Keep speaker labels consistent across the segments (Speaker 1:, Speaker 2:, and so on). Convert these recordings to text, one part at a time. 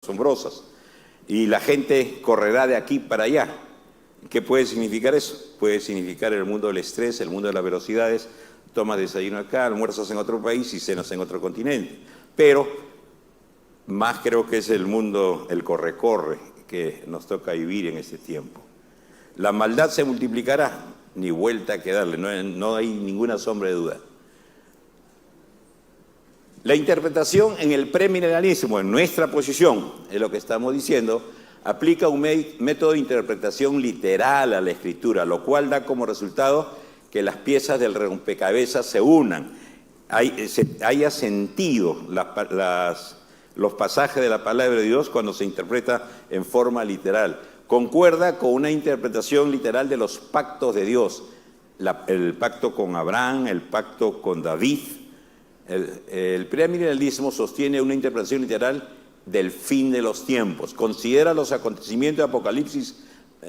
Speaker 1: asombrosas y la gente correrá de aquí para allá. ¿Qué puede significar eso? Puede significar el mundo del estrés, el mundo de las velocidades. Tomas desayuno acá, almuerzas en otro país y cenas en otro continente. Pero más creo que es el mundo, el corre-corre que nos toca vivir en este tiempo. La maldad se multiplicará, ni vuelta que darle, no hay ninguna sombra de duda. La interpretación en el premilenialismo, en nuestra posición, es lo que estamos diciendo, aplica un método de interpretación literal a la Escritura, lo cual da como resultado que las piezas del rompecabezas se unan, haya sentido los pasajes de la palabra de Dios cuando se interpreta en forma literal. Concuerda con una interpretación literal de los pactos de Dios, el pacto con Abraham, el pacto con David. El premilenialismo sostiene una interpretación literal del fin de los tiempos. Considera los acontecimientos de Apocalipsis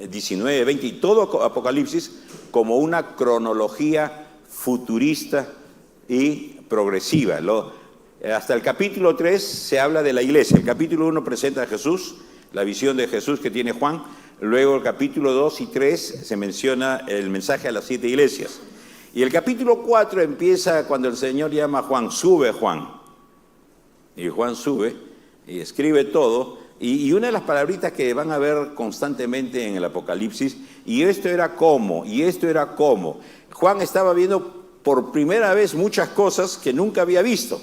Speaker 1: 19, 20 y todo Apocalipsis como una cronología futurista y progresiva. Hasta el capítulo 3 se habla de la iglesia. El capítulo 1 presenta a Jesús, la visión de Jesús que tiene Juan. Luego el capítulo 2 y 3 se menciona el mensaje a las 7 iglesias. Y el capítulo 4 empieza cuando el Señor llama a Juan, sube Juan. Y Juan sube y escribe todo. Y una de las palabritas que van a ver constantemente en el Apocalipsis, y esto era como, y esto era como. Juan estaba viendo por primera vez muchas cosas que nunca había visto.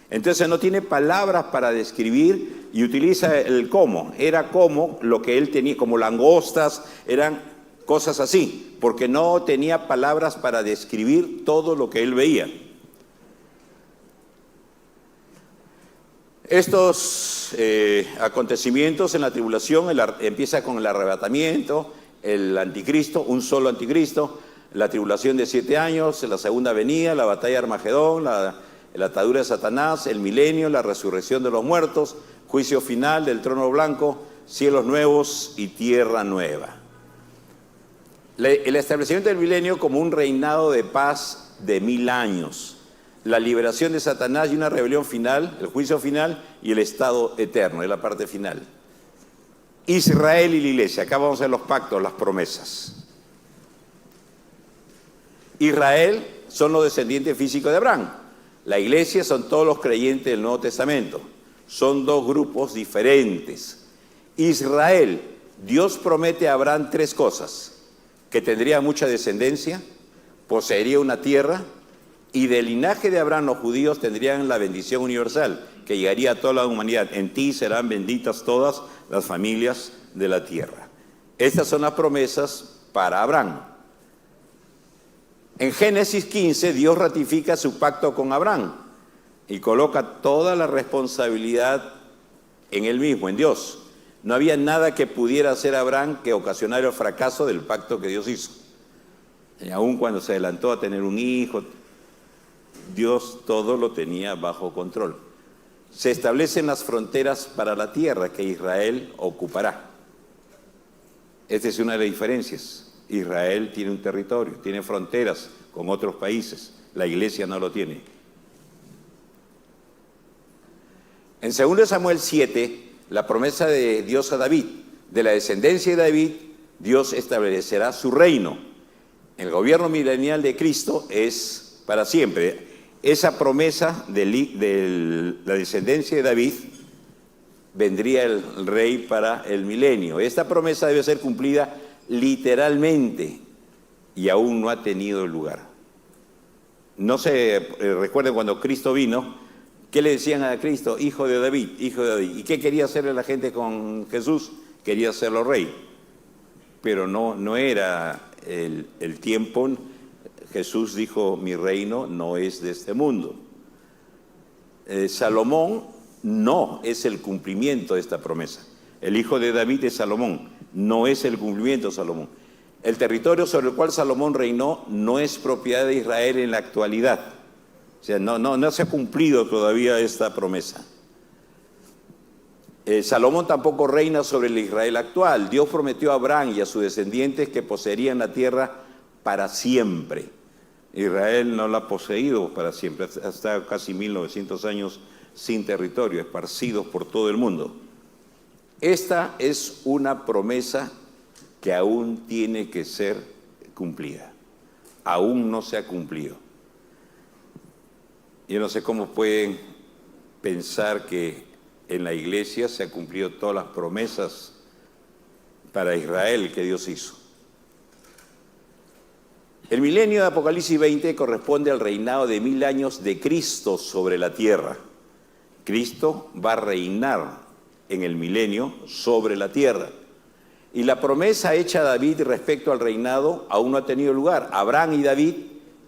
Speaker 1: Entonces no tiene palabras para describir y utiliza el cómo. Era como lo que él tenía, como langostas, eran cosas así, porque no tenía palabras para describir todo lo que él veía. Estos acontecimientos en la tribulación empieza con el arrebatamiento, el anticristo, un solo anticristo, la tribulación de 7 años, la segunda venida, la batalla de Armagedón, la atadura de Satanás, el milenio, la resurrección de los muertos, juicio final del trono blanco, cielos nuevos y tierra nueva. El establecimiento del milenio como un reinado de paz de 1000 años, la liberación de Satanás y una rebelión final, el juicio final y el estado eterno, es la parte final. Israel y la iglesia, acá vamos a ver los pactos, las promesas. Israel son los descendientes físicos de Abraham, la iglesia son todos los creyentes del Nuevo Testamento, son dos grupos diferentes. Israel, Dios promete a Abraham 3 cosas: que tendría mucha descendencia, poseería una tierra, y del linaje de Abraham los judíos tendrían la bendición universal, que llegaría a toda la humanidad. En ti serán benditas todas las familias de la tierra. Estas son las promesas para Abraham. En Génesis 15, Dios ratifica su pacto con Abraham y coloca toda la responsabilidad en él mismo, en Dios. No había nada que pudiera hacer Abraham que ocasionara el fracaso del pacto que Dios hizo. Y aun cuando se adelantó a tener un hijo, Dios todo lo tenía bajo control. Se establecen las fronteras para la tierra que Israel ocupará. Esta es una de las diferencias. Israel tiene un territorio, tiene fronteras con otros países. La iglesia no lo tiene. En 2 Samuel 7, la promesa de Dios a David, de la descendencia de David, Dios establecerá su reino. El gobierno milenial de Cristo es para siempre. Esa promesa de la descendencia de David, vendría el rey para el milenio. Esta promesa debe ser cumplida literalmente y aún no ha tenido lugar. No se recuerden cuando Cristo vino, ¿qué le decían a Cristo? Hijo de David, hijo de David. ¿Y qué quería hacerle la gente con Jesús? Quería hacerlo rey. Pero no era el tiempo. Jesús dijo, mi reino no es de este mundo. Salomón no es el cumplimiento de esta promesa. El hijo de David es Salomón, no es el cumplimiento de Salomón. El territorio sobre el cual Salomón reinó no es propiedad de Israel en la actualidad. O sea, no se ha cumplido todavía esta promesa. Salomón tampoco reina sobre el Israel actual. Dios prometió a Abraham y a sus descendientes que poseerían la tierra para siempre. Israel no la ha poseído para siempre, hasta casi 1900 años sin territorio, esparcidos por todo el mundo. Esta es una promesa que aún tiene que ser cumplida. Aún no se ha cumplido. Yo no sé cómo pueden pensar que en la iglesia se han cumplido todas las promesas para Israel que Dios hizo. El milenio de Apocalipsis 20 corresponde al reinado de 1000 años de Cristo sobre la tierra. Cristo va a reinar en el milenio sobre la tierra. Y la promesa hecha a David respecto al reinado aún no ha tenido lugar. Abraham y David,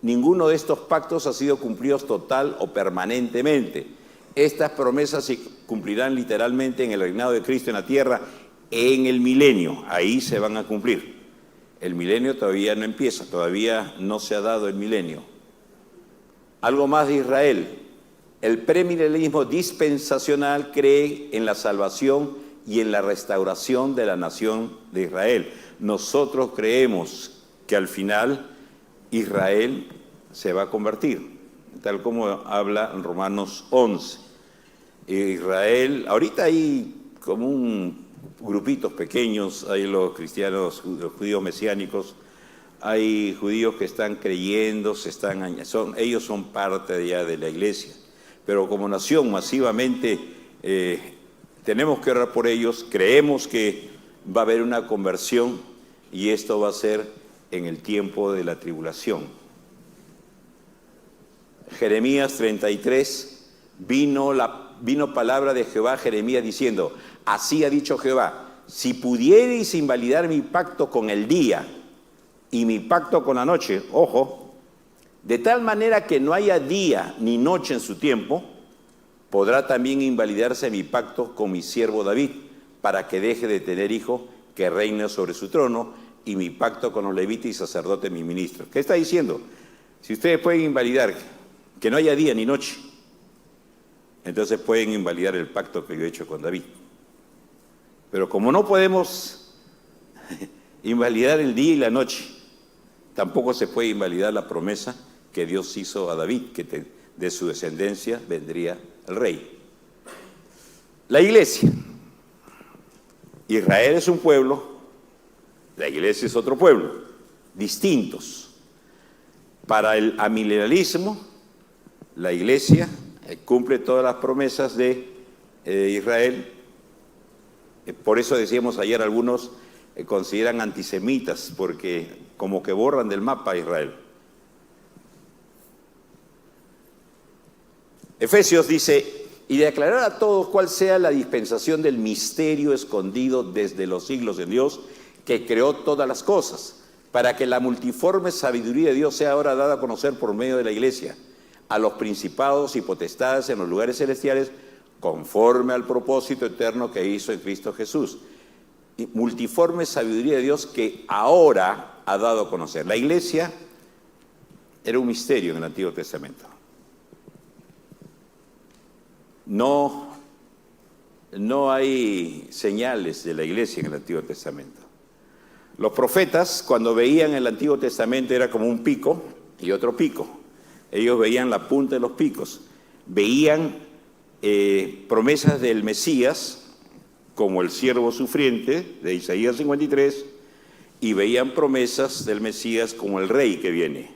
Speaker 1: ninguno de estos pactos ha sido cumplido total o permanentemente. Estas promesas se cumplirán literalmente en el reinado de Cristo en la tierra en el milenio. Ahí se van a cumplir. El milenio todavía no empieza, todavía no se ha dado el milenio. Algo más de Israel. El premilenialismo dispensacional cree en la salvación y en la restauración de la nación de Israel. Nosotros creemos que al final Israel se va a convertir, tal como habla en Romanos 11. Israel, ahorita hay como grupitos pequeños, hay los cristianos, los judíos mesiánicos, hay judíos que están creyendo, ellos son parte ya de la iglesia, pero como nación masivamente tenemos que orar por ellos, creemos que va a haber una conversión y esto va a ser en el tiempo de la tribulación. Jeremías 33, vino palabra de Jehová a Jeremías diciendo: así ha dicho Jehová, si pudierais invalidar mi pacto con el día y mi pacto con la noche, ojo, de tal manera que no haya día ni noche en su tiempo, podrá también invalidarse mi pacto con mi siervo David, para que deje de tener hijo que reine sobre su trono, y mi pacto con los levitas y sacerdotes mis ministros. ¿Qué está diciendo? Si ustedes pueden invalidar que no haya día ni noche, entonces pueden invalidar el pacto que yo he hecho con David. Pero como no podemos invalidar el día y la noche, tampoco se puede invalidar la promesa que Dios hizo a David, que de su descendencia vendría el rey. La iglesia. Israel es un pueblo, la iglesia es otro pueblo, distintos. Para el amilenialismo, la iglesia cumple todas las promesas de Israel. Por eso decíamos ayer, algunos consideran antisemitas, porque como que borran del mapa a Israel. Efesios dice: y de aclarar a todos cuál sea la dispensación del misterio escondido desde los siglos de Dios, que creó todas las cosas, para que la multiforme sabiduría de Dios sea ahora dada a conocer por medio de la iglesia, a los principados y potestades en los lugares celestiales, conforme al propósito eterno que hizo en Cristo Jesús. Y multiforme sabiduría de Dios que ahora ha dado a conocer. La iglesia era un misterio en el Antiguo Testamento. No hay señales de la iglesia en el Antiguo Testamento. Los profetas, cuando veían el Antiguo Testamento, era como un pico y otro pico. Ellos veían la punta de los picos. Veían promesas del Mesías, como el siervo sufriente de Isaías 53, y veían promesas del Mesías como el rey que viene.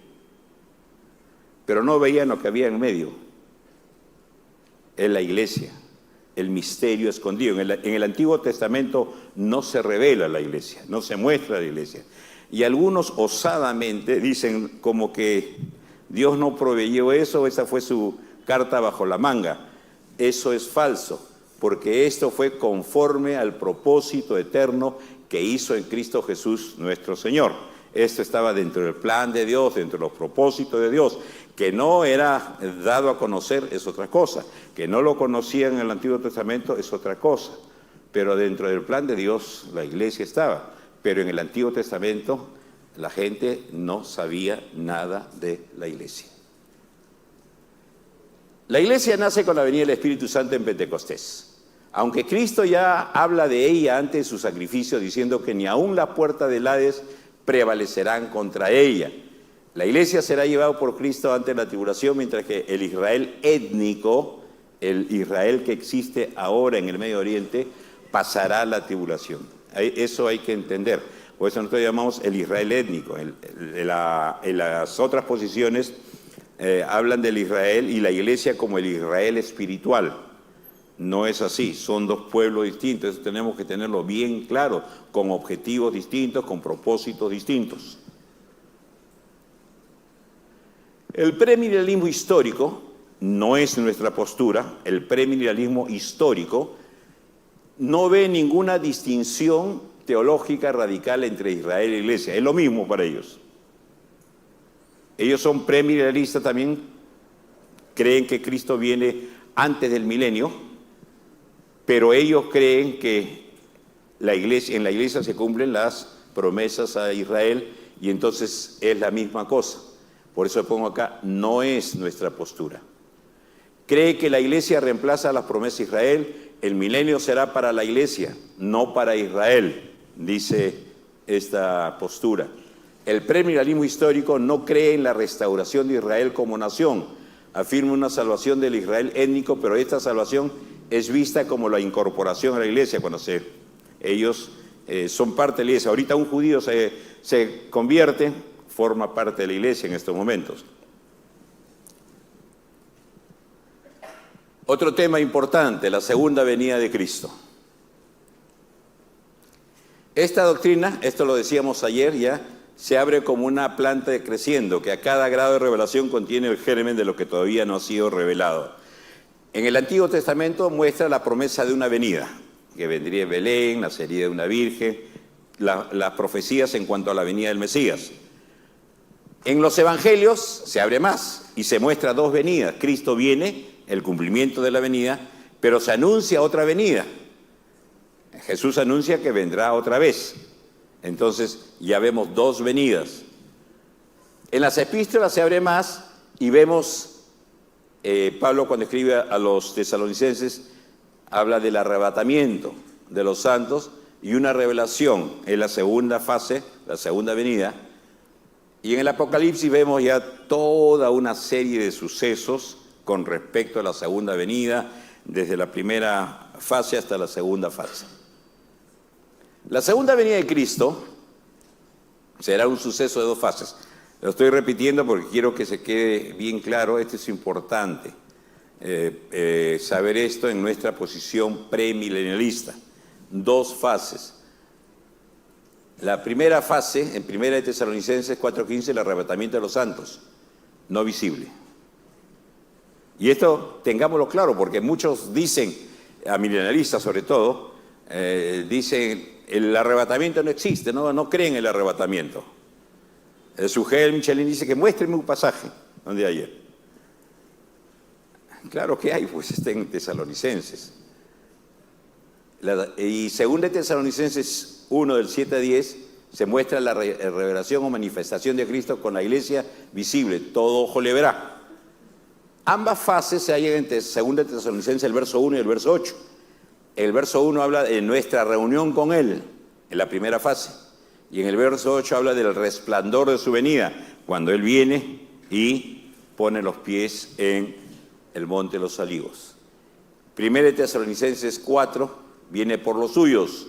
Speaker 1: Pero no veían lo que había en medio. En la iglesia, el misterio escondido. En el Antiguo Testamento no se revela la iglesia, no se muestra la iglesia. Y algunos osadamente dicen como que Dios no proveyó eso, esa fue su carta bajo la manga. Eso es falso, porque esto fue conforme al propósito eterno que hizo en Cristo Jesús nuestro Señor. Esto estaba dentro del plan de Dios, dentro de los propósitos de Dios. Que no era dado a conocer es otra cosa, que no lo conocían en el Antiguo Testamento es otra cosa, pero dentro del plan de Dios la iglesia estaba, pero en el Antiguo Testamento la gente no sabía nada de la iglesia. La iglesia nace con la venida del Espíritu Santo en Pentecostés, aunque Cristo ya habla de ella antes de su sacrificio, diciendo que ni aun la puerta del Hades prevalecerán contra ella. La iglesia será llevada por Cristo antes de la tribulación, mientras que el Israel étnico, el Israel que existe ahora en el Medio Oriente, pasará la tribulación. Eso hay que entender. Por eso nosotros llamamos el Israel étnico. En las otras posiciones hablan del Israel y la iglesia como el Israel espiritual. No es así, son dos pueblos distintos, eso tenemos que tenerlo bien claro, con objetivos distintos, con propósitos distintos. El premilenialismo histórico no es nuestra postura. El premilenialismo histórico no ve ninguna distinción teológica radical entre Israel y la iglesia, es lo mismo para ellos. Ellos son premilenialistas también, creen que Cristo viene antes del milenio, pero ellos creen que en la iglesia se cumplen las promesas a Israel y entonces es la misma cosa. Por eso pongo acá, no es nuestra postura. Cree que la iglesia reemplaza las promesas de Israel, el milenio será para la iglesia, no para Israel, dice esta postura. El premilenialismo histórico no cree en la restauración de Israel como nación, afirma una salvación del Israel étnico, pero esta salvación es vista como la incorporación a la iglesia, cuando ellos son parte de la iglesia. Ahorita un judío se convierte, forma parte de la iglesia en estos momentos. Otro tema importante, la segunda venida de Cristo. Esta doctrina, esto lo decíamos ayer ya, se abre como una planta creciendo, que a cada grado de revelación contiene el germen de lo que todavía no ha sido revelado. En el Antiguo Testamento muestra la promesa de una venida, que vendría en Belén, nacería de una virgen, las profecías en cuanto a la venida del Mesías. En los Evangelios se abre más y se muestra dos venidas. Cristo viene, el cumplimiento de la venida, pero se anuncia otra venida. Jesús anuncia que vendrá otra vez. Entonces ya vemos dos venidas. En las epístolas se abre más y vemos, Pablo cuando escribe a los tesalonicenses, habla del arrebatamiento de los santos y una revelación en la segunda fase, la segunda venida. Y en el Apocalipsis vemos ya toda una serie de sucesos con respecto a la segunda venida, desde la primera fase hasta la segunda fase. La segunda venida de Cristo será un suceso de dos fases. Lo estoy repitiendo porque quiero que se quede bien claro, esto es importante, saber esto en nuestra posición premilenialista. Dos fases. La primera fase, en 1 Tesalonicenses 4:15, el arrebatamiento de los santos, no visible. Y esto tengámoslo claro, porque muchos dicen, amillenariistas sobre todo, dicen el arrebatamiento no existe, no creen en el arrebatamiento. El Sugel Michelin dice que muéstreme un pasaje donde ayer. Claro que hay, pues está en Tesalonicenses. Y según de Tesalonicenses 1, del 7 a 10, se muestra la revelación o manifestación de Cristo con la iglesia visible, todo ojo le verá. Ambas fases se hallan en 2 de Tesalonicenses, el verso 1 y el verso 8. El verso 1 habla de nuestra reunión con Él, en la primera fase. Y en el verso 8 habla del resplandor de su venida, cuando Él viene y pone los pies en el monte de los Olivos. 1 Tesalonicenses 4 viene por los suyos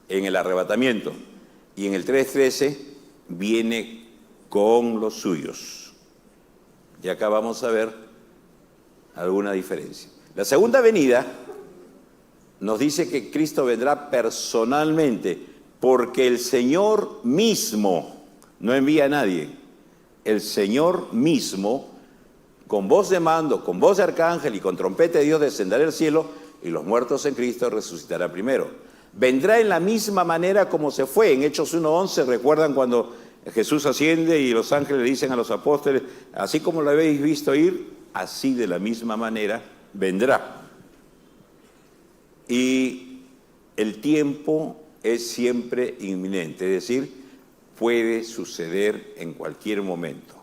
Speaker 1: en el arrebatamiento. Y en el 3:13 viene con los suyos. Y acá vamos a ver alguna diferencia. La segunda venida nos dice que Cristo vendrá personalmente, porque el Señor mismo no envía a nadie. El Señor mismo, con voz de mando, con voz de arcángel y con trompeta de Dios, descenderá del cielo y los muertos en Cristo resucitarán primero. Vendrá en la misma manera como se fue. En Hechos 1:11, ¿recuerdan cuando Jesús asciende y los ángeles le dicen a los apóstoles, así como lo habéis visto ir, así de la misma manera vendrá? Y el tiempo es siempre inminente, es decir, puede suceder en cualquier momento.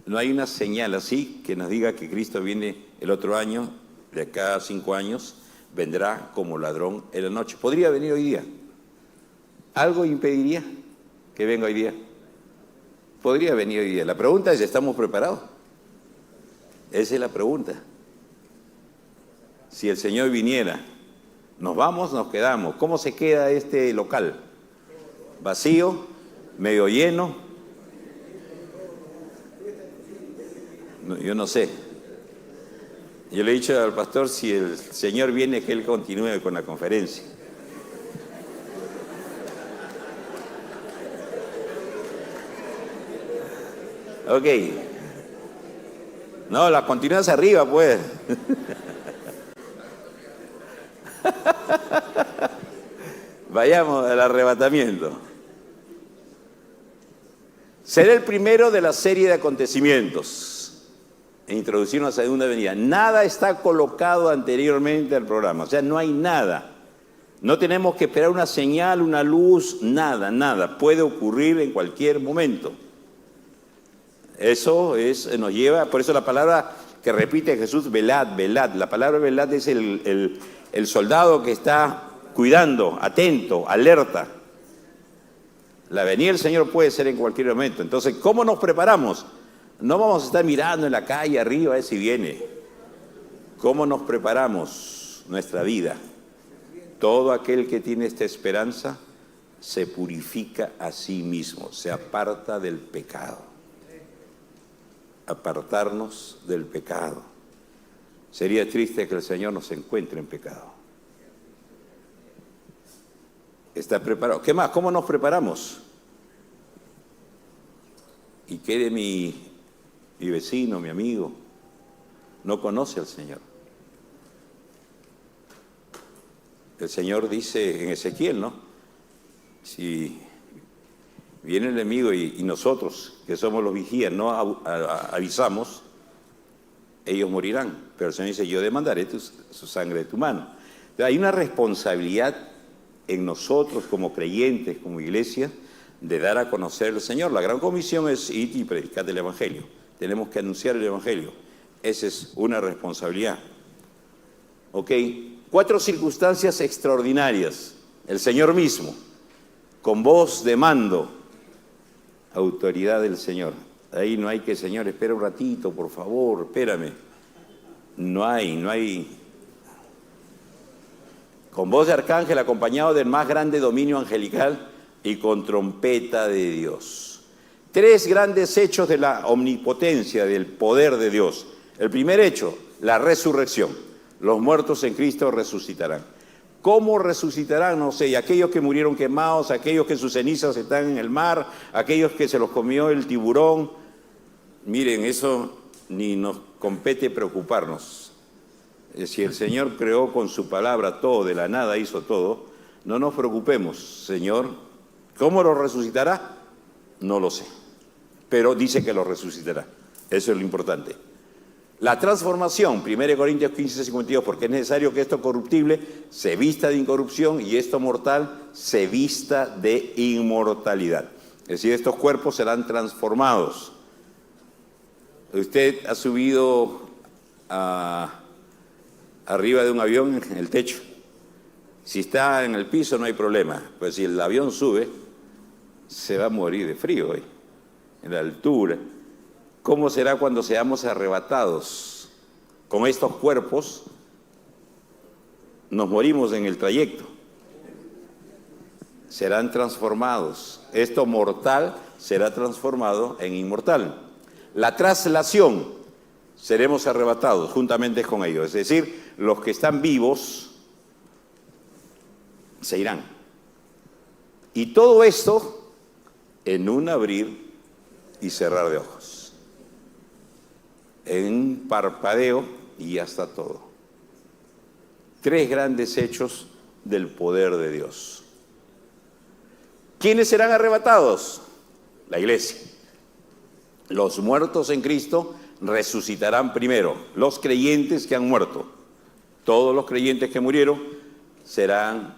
Speaker 1: No hay una señal así que nos diga que Cristo viene el otro año, de acá a 5 años, vendrá como ladrón en la noche. ¿Podría venir hoy día? ¿Algo impediría que venga hoy día? Podría venir hoy día. La pregunta es, ¿estamos preparados? Esa es la pregunta. Si el Señor viniera ¿Nos vamos? ¿Nos quedamos? ¿Cómo se queda este local? ¿Vacío? ¿Medio lleno? No, yo no sé. Yo le he dicho al pastor, si el Señor viene, que Él continúe con la conferencia. Ok. No, la continúas arriba, pues. Vayamos al arrebatamiento. Será el primero de la serie de acontecimientos en introducir una segunda venida. Nada está colocado anteriormente al programa, o sea, no hay nada. No tenemos que esperar una señal, una luz, nada, nada. Puede ocurrir en cualquier momento. Eso nos lleva, por eso la palabra que repite Jesús, velad, velad. La palabra velad es el soldado que está cuidando, atento, alerta. La venida del Señor puede ser en cualquier momento. Entonces, ¿cómo nos preparamos? No vamos a estar mirando en la calle arriba a ver si viene. ¿Cómo nos preparamos nuestra vida? Todo aquel que tiene esta esperanza se purifica a sí mismo, se aparta del pecado. Apartarnos del pecado. Sería triste que el Señor nos encuentre en pecado. ¿Está preparado? ¿Qué más? ¿Cómo nos preparamos? ¿Y qué de mi vecino, mi amigo? No conoce al Señor. El Señor dice en Ezequiel, ¿no? Si viene el enemigo y nosotros, que somos los vigías, no avisamos, ellos morirán. Pero el Señor dice, yo demandaré su sangre de tu mano. Entonces, hay una responsabilidad en nosotros como creyentes, como iglesia, de dar a conocer al Señor. La gran comisión es ir y predicar el Evangelio. Tenemos que anunciar el Evangelio. Esa es una responsabilidad. ¿Ok? 4 circunstancias extraordinarias. El Señor mismo, con voz de mando, autoridad del Señor. Ahí no hay que, Señor, espera un ratito, por favor, espérame. No hay. Con voz de arcángel, acompañado del más grande dominio angelical y con trompeta de Dios. 3 grandes hechos de la omnipotencia, del poder de Dios. El primer hecho, la resurrección. Los muertos en Cristo resucitarán. ¿Cómo resucitarán? No sé, y aquellos que murieron quemados, aquellos que sus cenizas están en el mar, aquellos que se los comió el tiburón. Miren, eso ni nos compete preocuparnos. Si el Señor creó con su palabra todo, de la nada hizo todo, no nos preocupemos, Señor. ¿Cómo lo resucitará? No lo sé, pero dice que lo resucitará. Eso es lo importante. La transformación, 1 Corintios 15, 52, porque es necesario que esto corruptible se vista de incorrupción y esto mortal se vista de inmortalidad. Es decir, estos cuerpos serán transformados. Usted ha subido arriba de un avión en el techo. Si está en el piso no hay problema, pues si el avión sube, se va a morir de frío hoy, en la altura. ¿Cómo será cuando seamos arrebatados? Con estos cuerpos nos morimos en el trayecto. Serán transformados. Esto mortal será transformado en inmortal. La traslación, seremos arrebatados juntamente con ellos. Es decir, los que están vivos se irán. Y todo esto en un abrir y cerrar de ojos. En parpadeo y ya está todo. 3 grandes hechos del poder de Dios. ¿Quiénes serán arrebatados? La iglesia. Los muertos en Cristo resucitarán primero. Los creyentes que han muerto. Todos los creyentes que murieron serán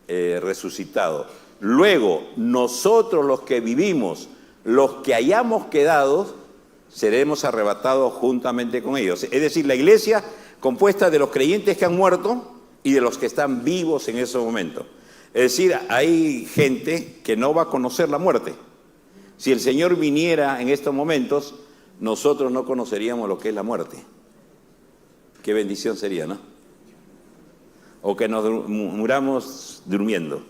Speaker 1: resucitados. Luego, nosotros los que vivimos, los que hayamos quedado, seremos arrebatados juntamente con ellos. Es decir, la iglesia compuesta de los creyentes que han muerto y de los que están vivos en ese momento. Es decir, hay gente que no va a conocer la muerte. Si el Señor viniera en estos momentos, nosotros no conoceríamos lo que es la muerte. Qué bendición sería, ¿no? o que nos muramos durmiendo.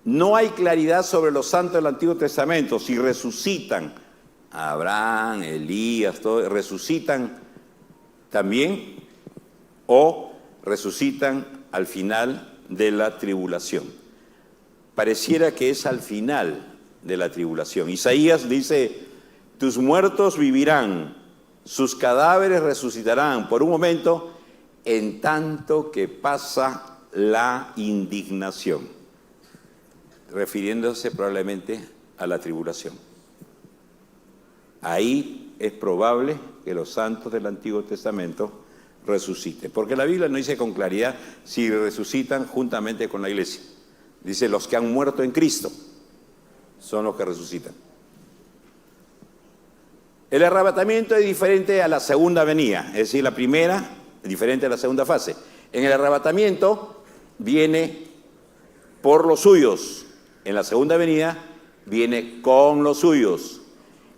Speaker 1: No hay claridad sobre los santos del Antiguo Testamento, si resucitan. Abraham, Elías, todos resucitan también o resucitan al final de la tribulación. Pareciera que es al final de la tribulación. Isaías dice, tus muertos vivirán, sus cadáveres resucitarán por un momento, en tanto que pasa la indignación, refiriéndose probablemente a la tribulación. Ahí es probable que los santos del Antiguo Testamento resuciten, porque la Biblia no dice con claridad si resucitan juntamente con la iglesia. Dice, los que han muerto en Cristo son los que resucitan. El arrebatamiento es diferente a la segunda venida, es decir, la primera es diferente a la segunda fase. En el arrebatamiento viene por los suyos, en la segunda venida viene con los suyos.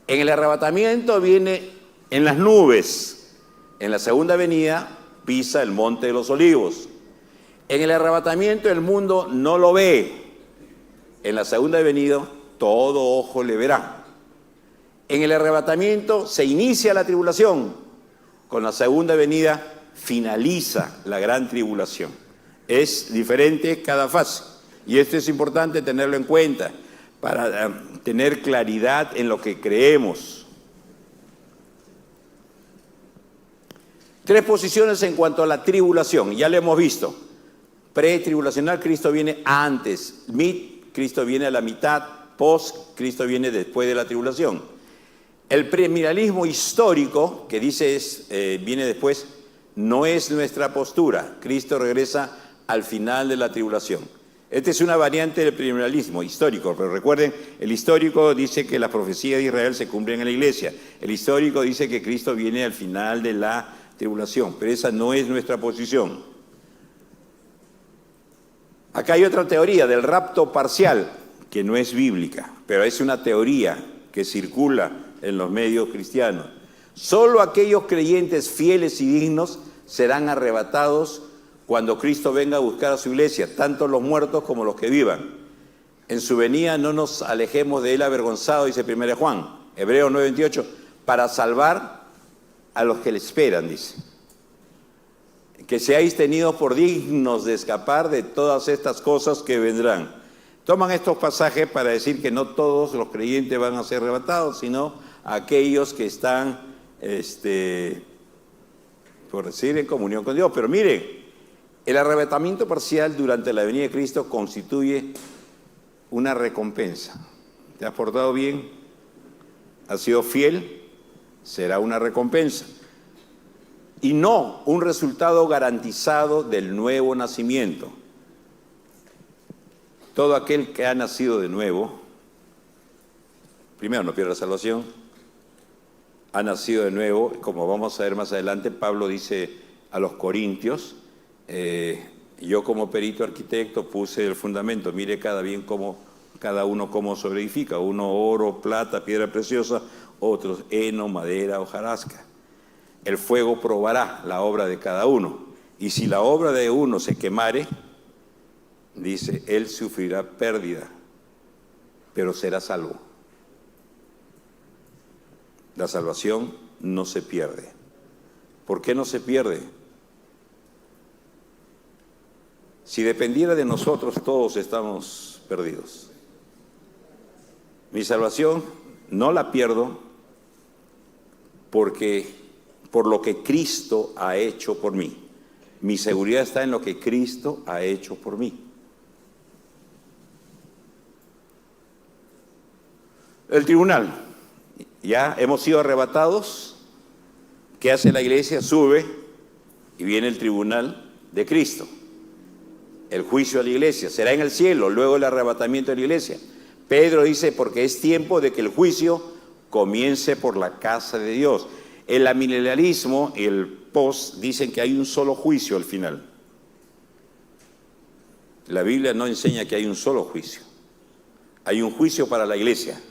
Speaker 1: En el arrebatamiento viene en las nubes, en la segunda venida pisa el monte de los olivos. En el arrebatamiento el mundo no lo ve, en la segunda venida todo ojo le verá. En el arrebatamiento se inicia la tribulación, con la segunda venida finaliza la gran tribulación. Es diferente cada fase, y esto es importante tenerlo en cuenta para tener claridad en lo que creemos. Tres posiciones en cuanto a la tribulación, ya lo hemos visto. Pretribulacional, Cristo viene antes. Mid, Cristo viene a la mitad. Post, Cristo viene después de la tribulación. El premilenialismo histórico, que dice viene después, no es nuestra postura. Cristo regresa al final de la tribulación. Esta es una variante del premilenialismo histórico, pero recuerden, el histórico dice que las profecías de Israel se cumplen en la iglesia. El histórico dice que Cristo viene al final de la tribulación, pero esa no es nuestra posición. Acá hay otra teoría del rapto parcial, que no es bíblica, pero es una teoría que circula en los medios cristianos. Solo aquellos creyentes fieles y dignos serán arrebatados cuando Cristo venga a buscar a su iglesia, tanto los muertos como los que vivan. En su venida no nos alejemos de él avergonzados, dice 1 Juan, Hebreos 9:28, para salvar a los que le esperan, dice. Que seáis tenidos por dignos de escapar de todas estas cosas que vendrán. Toman estos pasajes para decir que no todos los creyentes van a ser arrebatados, sino aquellos que están, por decir, en comunión con Dios. Pero miren, el arrebatamiento parcial durante la venida de Cristo constituye una recompensa. ¿Te has portado bien? ¿Has sido fiel? Será una recompensa. Y no un resultado garantizado del nuevo nacimiento. Todo aquel que ha nacido de nuevo, primero no pierde la salvación, ha nacido de nuevo, como vamos a ver más adelante, Pablo dice a los corintios, yo como perito arquitecto puse el fundamento, mire cada uno cómo sobreedifica, uno oro, plata, piedra preciosa, otros heno, madera, hojarasca. El fuego probará la obra de cada uno, y si la obra de uno se quemare, dice, él sufrirá pérdida, pero será salvo. La salvación no se pierde. ¿Por qué no se pierde? Si dependiera de nosotros, todos estamos perdidos. Mi salvación no la pierdo por lo que Cristo ha hecho por mí. Mi seguridad está en lo que Cristo ha hecho por mí. El tribunal. Ya hemos sido arrebatados. ¿Qué hace la iglesia? Sube y viene el tribunal de Cristo. El juicio a la iglesia será en el cielo, luego el arrebatamiento de la iglesia. Pedro dice, porque es tiempo de que el juicio comience por la casa de Dios. El amilenialismo y el post dicen que hay un solo juicio al final. La Biblia no enseña que hay un solo juicio. Hay un juicio para la iglesia,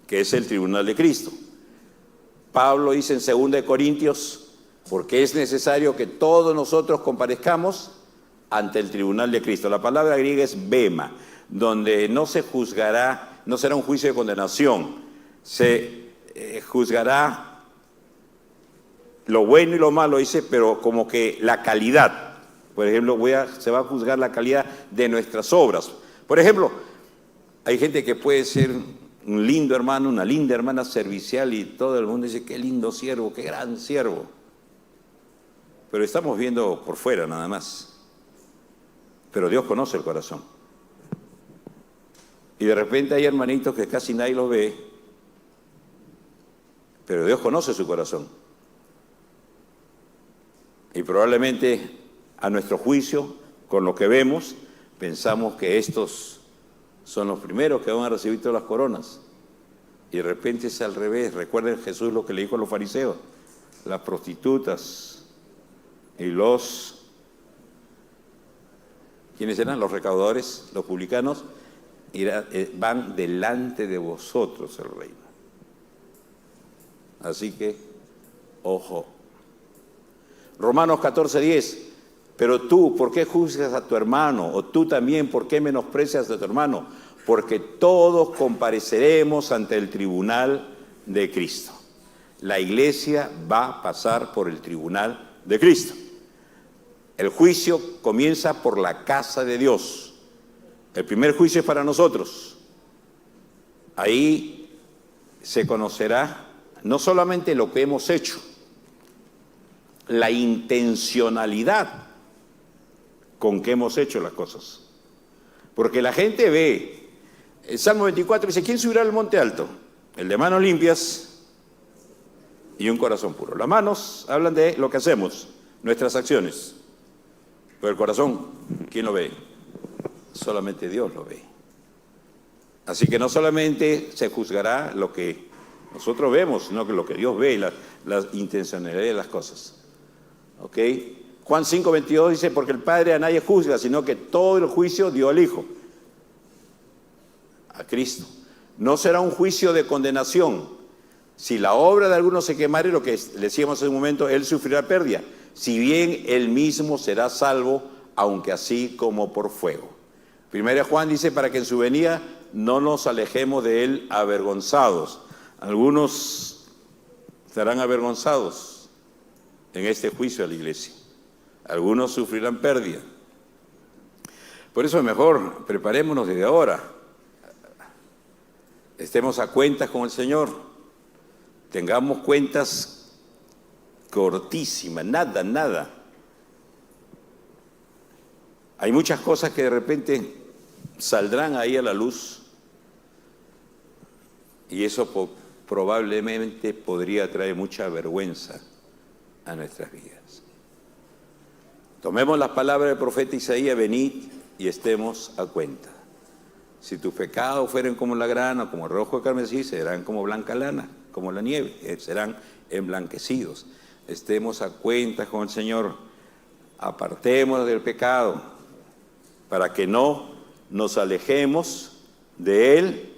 Speaker 1: que es el tribunal de Cristo. Pablo dice en 2 Corintios porque es necesario que todos nosotros comparezcamos ante el tribunal de Cristo. La palabra griega es bema, donde no se juzgará, no será un juicio de condenación, se juzgará lo bueno y lo malo, dice, pero como que la calidad. Por ejemplo, se va a juzgar la calidad de nuestras obras. Por ejemplo, hay gente que puede ser un lindo hermano, una linda hermana servicial y todo el mundo dice, qué lindo siervo, qué gran siervo. Pero estamos viendo por fuera nada más. Pero Dios conoce el corazón. Y de repente hay hermanitos que casi nadie los ve, pero Dios conoce su corazón. Y probablemente a nuestro juicio, con lo que vemos, pensamos que estos son los primeros que van a recibir todas las coronas. Y de repente es al revés. Recuerden Jesús lo que le dijo a los fariseos. Las prostitutas y ¿quiénes eran? Los recaudadores, los publicanos, van delante de vosotros el reino. Así que, ojo. Romanos 14:10. Pero tú, ¿por qué juzgas a tu hermano? O tú también, ¿por qué menosprecias a tu hermano? Porque todos compareceremos ante el tribunal de Cristo. La iglesia va a pasar por el tribunal de Cristo. El juicio comienza por la casa de Dios. El primer juicio es para nosotros. Ahí se conocerá no solamente lo que hemos hecho, la intencionalidad con que hemos hecho las cosas. Porque la gente ve, el Salmo 24 dice, ¿quién subirá al monte alto? El de manos limpias y un corazón puro. Las manos hablan de lo que hacemos, nuestras acciones. Pero el corazón, ¿quién lo ve? Solamente Dios lo ve. Así que no solamente se juzgará lo que nosotros vemos, sino que lo que Dios ve, la intencionalidad de las cosas. ¿Ok? Juan 5:22 dice, porque el Padre a nadie juzga, sino que todo el juicio dio al Hijo, a Cristo. No será un juicio de condenación. Si la obra de alguno se quemare, lo que le decíamos en un momento, él sufrirá pérdida. Si bien él mismo será salvo, aunque así como por fuego. Primera Juan dice, para que en su venida no nos alejemos de él avergonzados. Algunos serán avergonzados en este juicio a la iglesia. Algunos sufrirán pérdida. Por eso mejor preparémonos desde ahora. Estemos a cuentas con el Señor. Tengamos cuentas cortísimas, nada. Hay muchas cosas que de repente saldrán ahí a la luz y eso probablemente podría traer mucha vergüenza a nuestras vidas. Tomemos las palabras del profeta Isaías, venid y estemos a cuenta. Si tus pecados fueren como la grana, como el rojo de carmesí, serán como blanca lana, como la nieve, serán emblanquecidos. Estemos a cuenta con el Señor, apartémonos del pecado, para que no nos alejemos de Él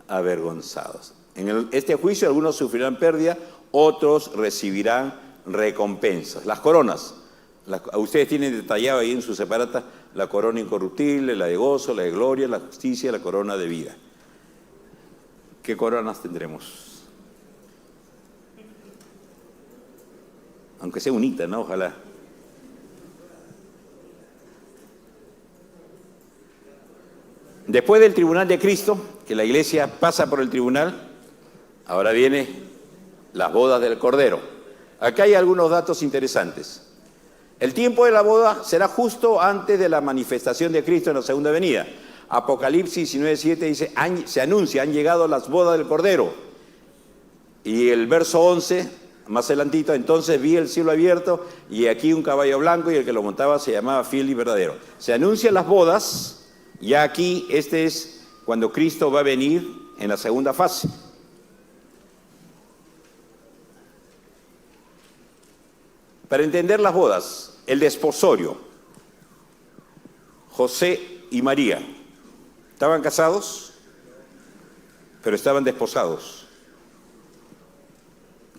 Speaker 1: avergonzados. En este juicio algunos sufrirán pérdida, otros recibirán recompensas. Las coronas. Ustedes tienen detallado ahí en su separata la corona incorruptible, la de gozo, la de gloria, la justicia, la corona de vida. ¿Qué coronas tendremos? Aunque sea unita, ¿no? Ojalá. Después del tribunal de Cristo, que la iglesia pasa por el tribunal, ahora viene las bodas del Cordero. Acá hay algunos datos interesantes. El tiempo de la boda será justo antes de la manifestación de Cristo en la segunda venida. Apocalipsis 19:7 dice, se anuncia, han llegado las bodas del Cordero. Y el verso 11, más adelantito, entonces vi el cielo abierto y aquí un caballo blanco y el que lo montaba se llamaba Fiel y Verdadero. Se anuncian las bodas, ya aquí este es cuando Cristo va a venir en la segunda fase. Para entender las bodas, el desposorio, José y María, estaban casados, pero estaban desposados.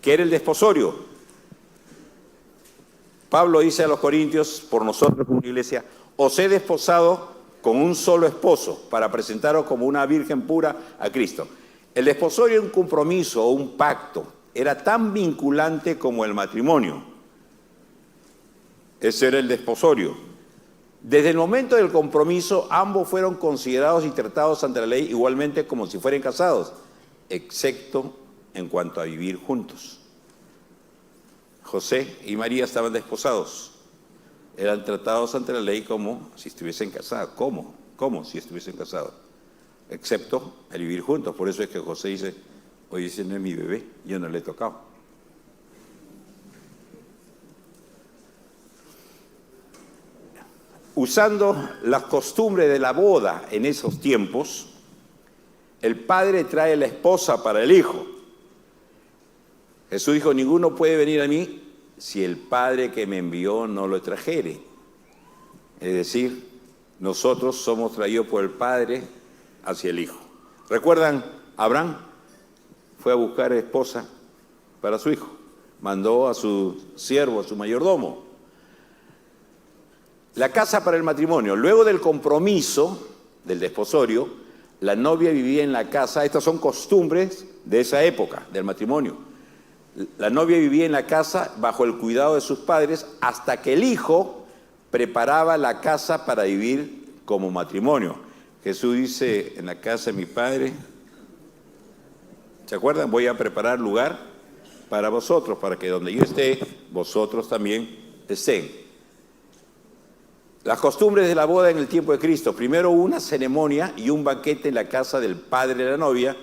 Speaker 1: ¿Qué era el desposorio? Pablo dice a los corintios, por nosotros como iglesia, os he desposado con un solo esposo para presentaros como una virgen pura a Cristo. El desposorio era un compromiso o un pacto, era tan vinculante como el matrimonio. Ese era el desposorio. Desde el momento del compromiso, ambos fueron considerados y tratados ante la ley igualmente como si fueran casados, excepto en cuanto a vivir juntos. José y María estaban desposados, eran tratados ante la ley como si estuviesen casados. ¿Cómo si estuviesen casados? Excepto el vivir juntos. Por eso es que José dice, oye, ese no es mi bebé, yo no le he tocado. Usando las costumbres de la boda en esos tiempos, el padre trae la esposa para el hijo. Jesús dijo, ninguno puede venir a mí si el Padre que me envió no lo trajere. Es decir, nosotros somos traídos por el Padre hacia el Hijo. ¿Recuerdan? Abraham fue a buscar esposa para su hijo. Mandó a su siervo, a su mayordomo. La casa para el matrimonio. Luego del compromiso, del desposorio, la novia vivía en la casa. Estas son costumbres de esa época, del matrimonio. La novia vivía en la casa bajo el cuidado de sus padres hasta que el hijo preparaba la casa para vivir como matrimonio. Jesús dice, en la casa de mi padre, ¿se acuerdan? Voy a preparar lugar para vosotros, para que donde yo esté, vosotros también estén. Las costumbres de la boda en el tiempo de Cristo. Primero una ceremonia y un banquete en la casa del padre de la novia,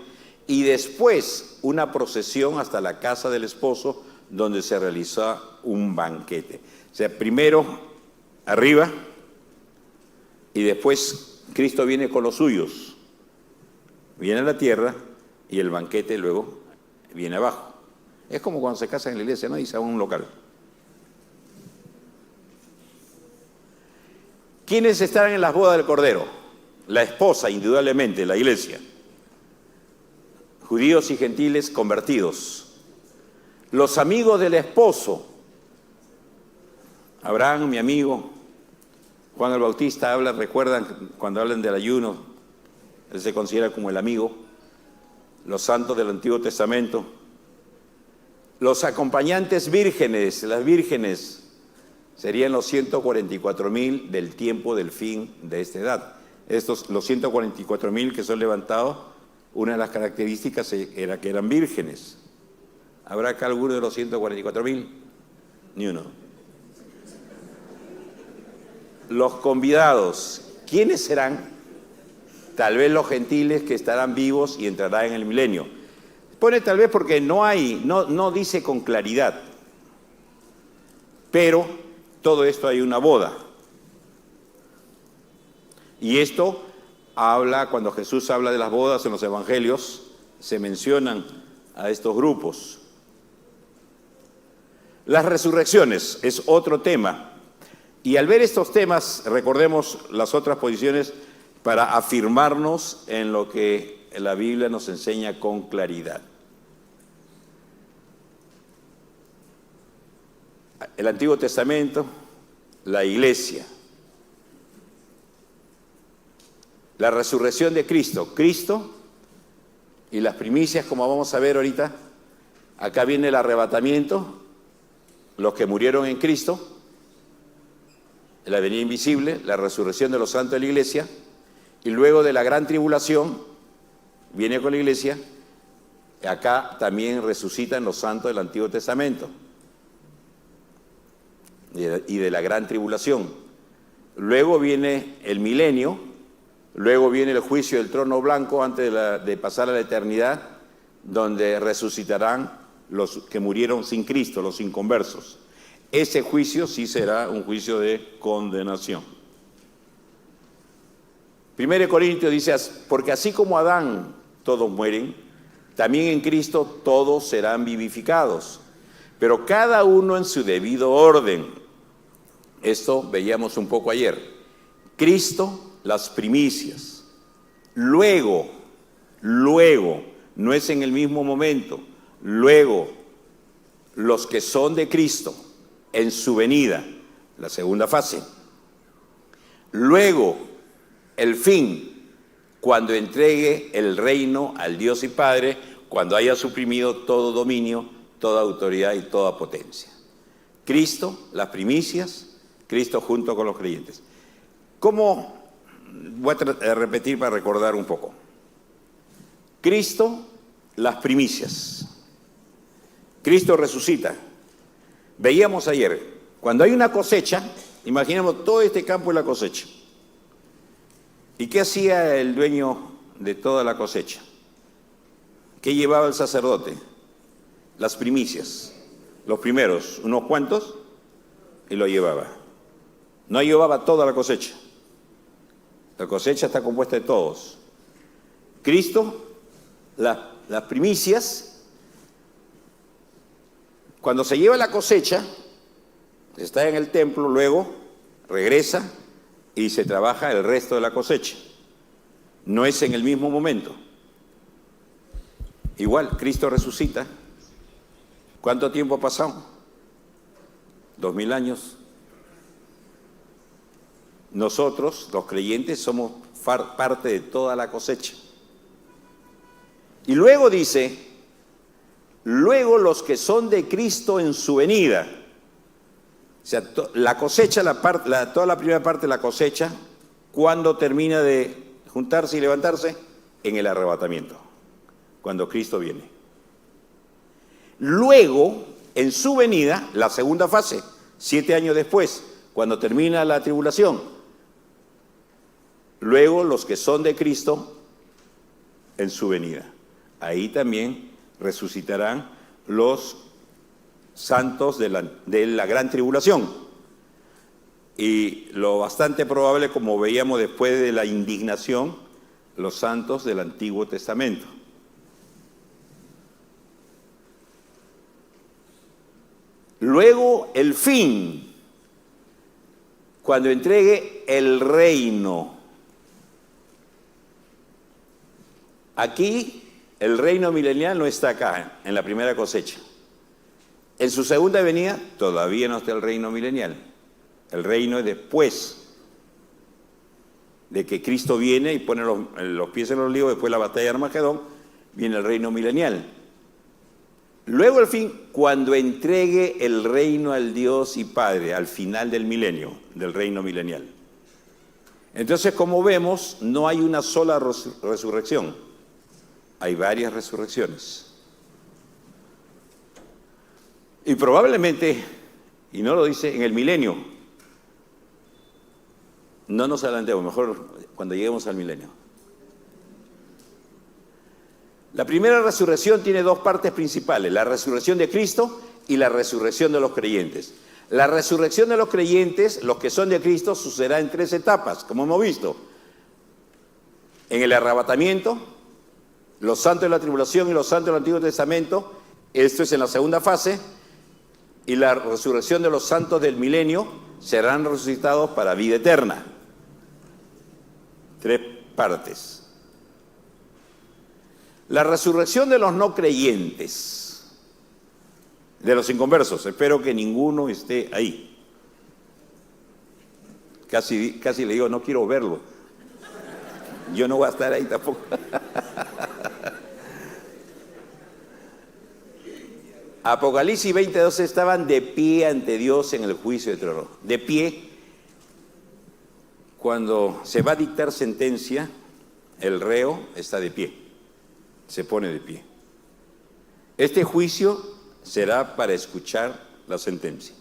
Speaker 1: y después una procesión hasta la casa del esposo donde se realiza un banquete. O sea, primero arriba y después Cristo viene con los suyos. Viene a la tierra y el banquete luego viene abajo. Es como cuando se casan en la iglesia, ¿no? Y se va a un local. ¿Quiénes estarán en las bodas del Cordero? La esposa, indudablemente, la iglesia. Judíos y gentiles convertidos. Los amigos del esposo. Abraham, mi amigo. Juan el Bautista habla, recuerdan cuando hablan del ayuno, él se considera como el amigo. Los santos del Antiguo Testamento. Los acompañantes vírgenes, las vírgenes, serían los 144,000 del tiempo del fin de esta edad. Los 144,000 que son levantados, una de las características era que eran vírgenes. ¿Habrá acá alguno de los 144,000? Ni uno. Los convidados, ¿quiénes serán? Tal vez los gentiles que estarán vivos y entrarán en el milenio. Pone tal vez porque no dice con claridad. Pero todo esto hay una boda. Y esto habla, cuando Jesús habla de las bodas en los evangelios, se mencionan a estos grupos. Las resurrecciones es otro tema. Y al ver estos temas, recordemos las otras posiciones para afirmarnos en lo que la Biblia nos enseña con claridad. El Antiguo Testamento, la iglesia. La resurrección de Cristo. Cristo y las primicias, como vamos a ver ahorita. Acá viene el arrebatamiento, los que murieron en Cristo, la venida invisible, la resurrección de los santos de la iglesia, y luego de la gran tribulación, viene con la iglesia, acá también resucitan los santos del Antiguo Testamento, y de la gran tribulación. Luego viene el milenio, luego viene el juicio del trono blanco antes de pasar a la eternidad, donde resucitarán los que murieron sin Cristo, los inconversos. Ese juicio sí será un juicio de condenación. 1 Corintios dice, porque así como Adán todos mueren, también en Cristo todos serán vivificados, pero cada uno en su debido orden. Esto veíamos un poco ayer. Cristo, las primicias. Luego, no es en el mismo momento. Luego, los que son de Cristo, en su venida, la segunda fase. Luego, el fin, cuando entregue el reino al Dios y Padre, cuando haya suprimido todo dominio, toda autoridad y toda potencia. Cristo, las primicias, Cristo junto con los creyentes. ¿Cómo? Voy a repetir para recordar un poco. Cristo, las primicias. Cristo resucita. Veíamos ayer, cuando hay una cosecha, imaginemos todo este campo es la cosecha. ¿Y qué hacía el dueño de toda la cosecha? ¿Qué llevaba el sacerdote? Las primicias, los primeros, unos cuantos, y lo llevaba. No llevaba toda la cosecha. La cosecha está compuesta de todos. Cristo, las primicias, cuando se lleva la cosecha, está en el templo, luego regresa y se trabaja el resto de la cosecha. No es en el mismo momento. Igual, Cristo resucita. ¿Cuánto tiempo ha pasado? 2000 años. Nosotros, los creyentes, somos parte de toda la cosecha. Y luego dice, luego los que son de Cristo en su venida. O sea, la cosecha, toda la primera parte de la cosecha, ¿cuándo termina de juntarse y levantarse? En el arrebatamiento, cuando Cristo viene. Luego, en su venida, la segunda fase, 7 años después, cuando termina la tribulación. Luego, los que son de Cristo en su venida. Ahí también resucitarán los santos de la gran tribulación. Y lo bastante probable, como veíamos después de la indignación, los santos del Antiguo Testamento. Luego el fin, cuando entregue el reino. Aquí el reino milenial no está acá, en la primera cosecha. En su segunda venida todavía no está el reino milenial. El reino es después de que Cristo viene y pone los pies en los olivos, después de la batalla de Armagedón, viene el reino milenial. Luego el fin, cuando entregue el reino al Dios y Padre, al final del milenio, del reino milenial. Entonces, como vemos, no hay una sola resurrección, hay varias resurrecciones. Y probablemente, y no lo dice, en el milenio, no nos adelantemos, mejor cuando lleguemos al milenio. La primera resurrección tiene dos partes principales, la resurrección de Cristo y la resurrección de los creyentes. La resurrección de los creyentes, los que son de Cristo, sucederá en 3 etapas, como hemos visto. En el arrebatamiento, los santos de la tribulación y los santos del Antiguo Testamento, esto es en la segunda fase, y la resurrección de los santos del milenio serán resucitados para vida eterna. 3 partes. La resurrección de los no creyentes, de los inconversos, espero que ninguno esté ahí. Casi le digo, no quiero verlo. Yo no voy a estar ahí tampoco. Apocalipsis 20:12 estaban de pie ante Dios en el juicio de trono. De pie, cuando se va a dictar sentencia, el reo está de pie. Se pone de pie. Este juicio será para escuchar la sentencia.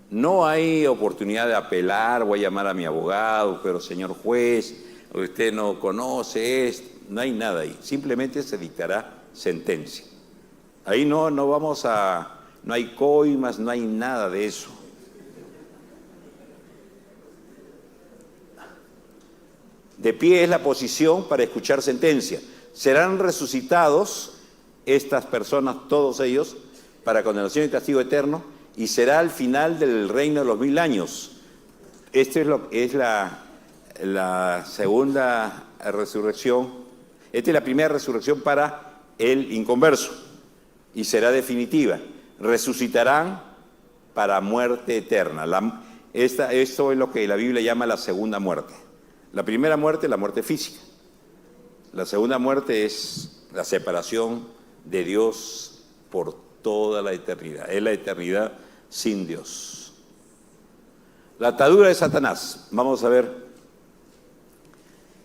Speaker 1: No hay oportunidad de apelar, voy a llamar a mi abogado, pero señor juez, usted no conoce esto, no hay nada ahí. Simplemente se dictará sentencia. Ahí no hay coimas, no hay nada de eso. De pie es la posición para escuchar sentencia. Serán resucitados estas personas, todos ellos, para condenación y castigo eterno, y será al final del reino de los 1000 años. Esta es la segunda resurrección. Esta es la primera resurrección para el inconverso, y será definitiva. Resucitarán para muerte eterna. Esto es lo que la Biblia llama la segunda muerte. La primera muerte es la muerte física. La segunda muerte es la separación de Dios por toda la eternidad. Es la eternidad sin Dios. La atadura de Satanás. Vamos a ver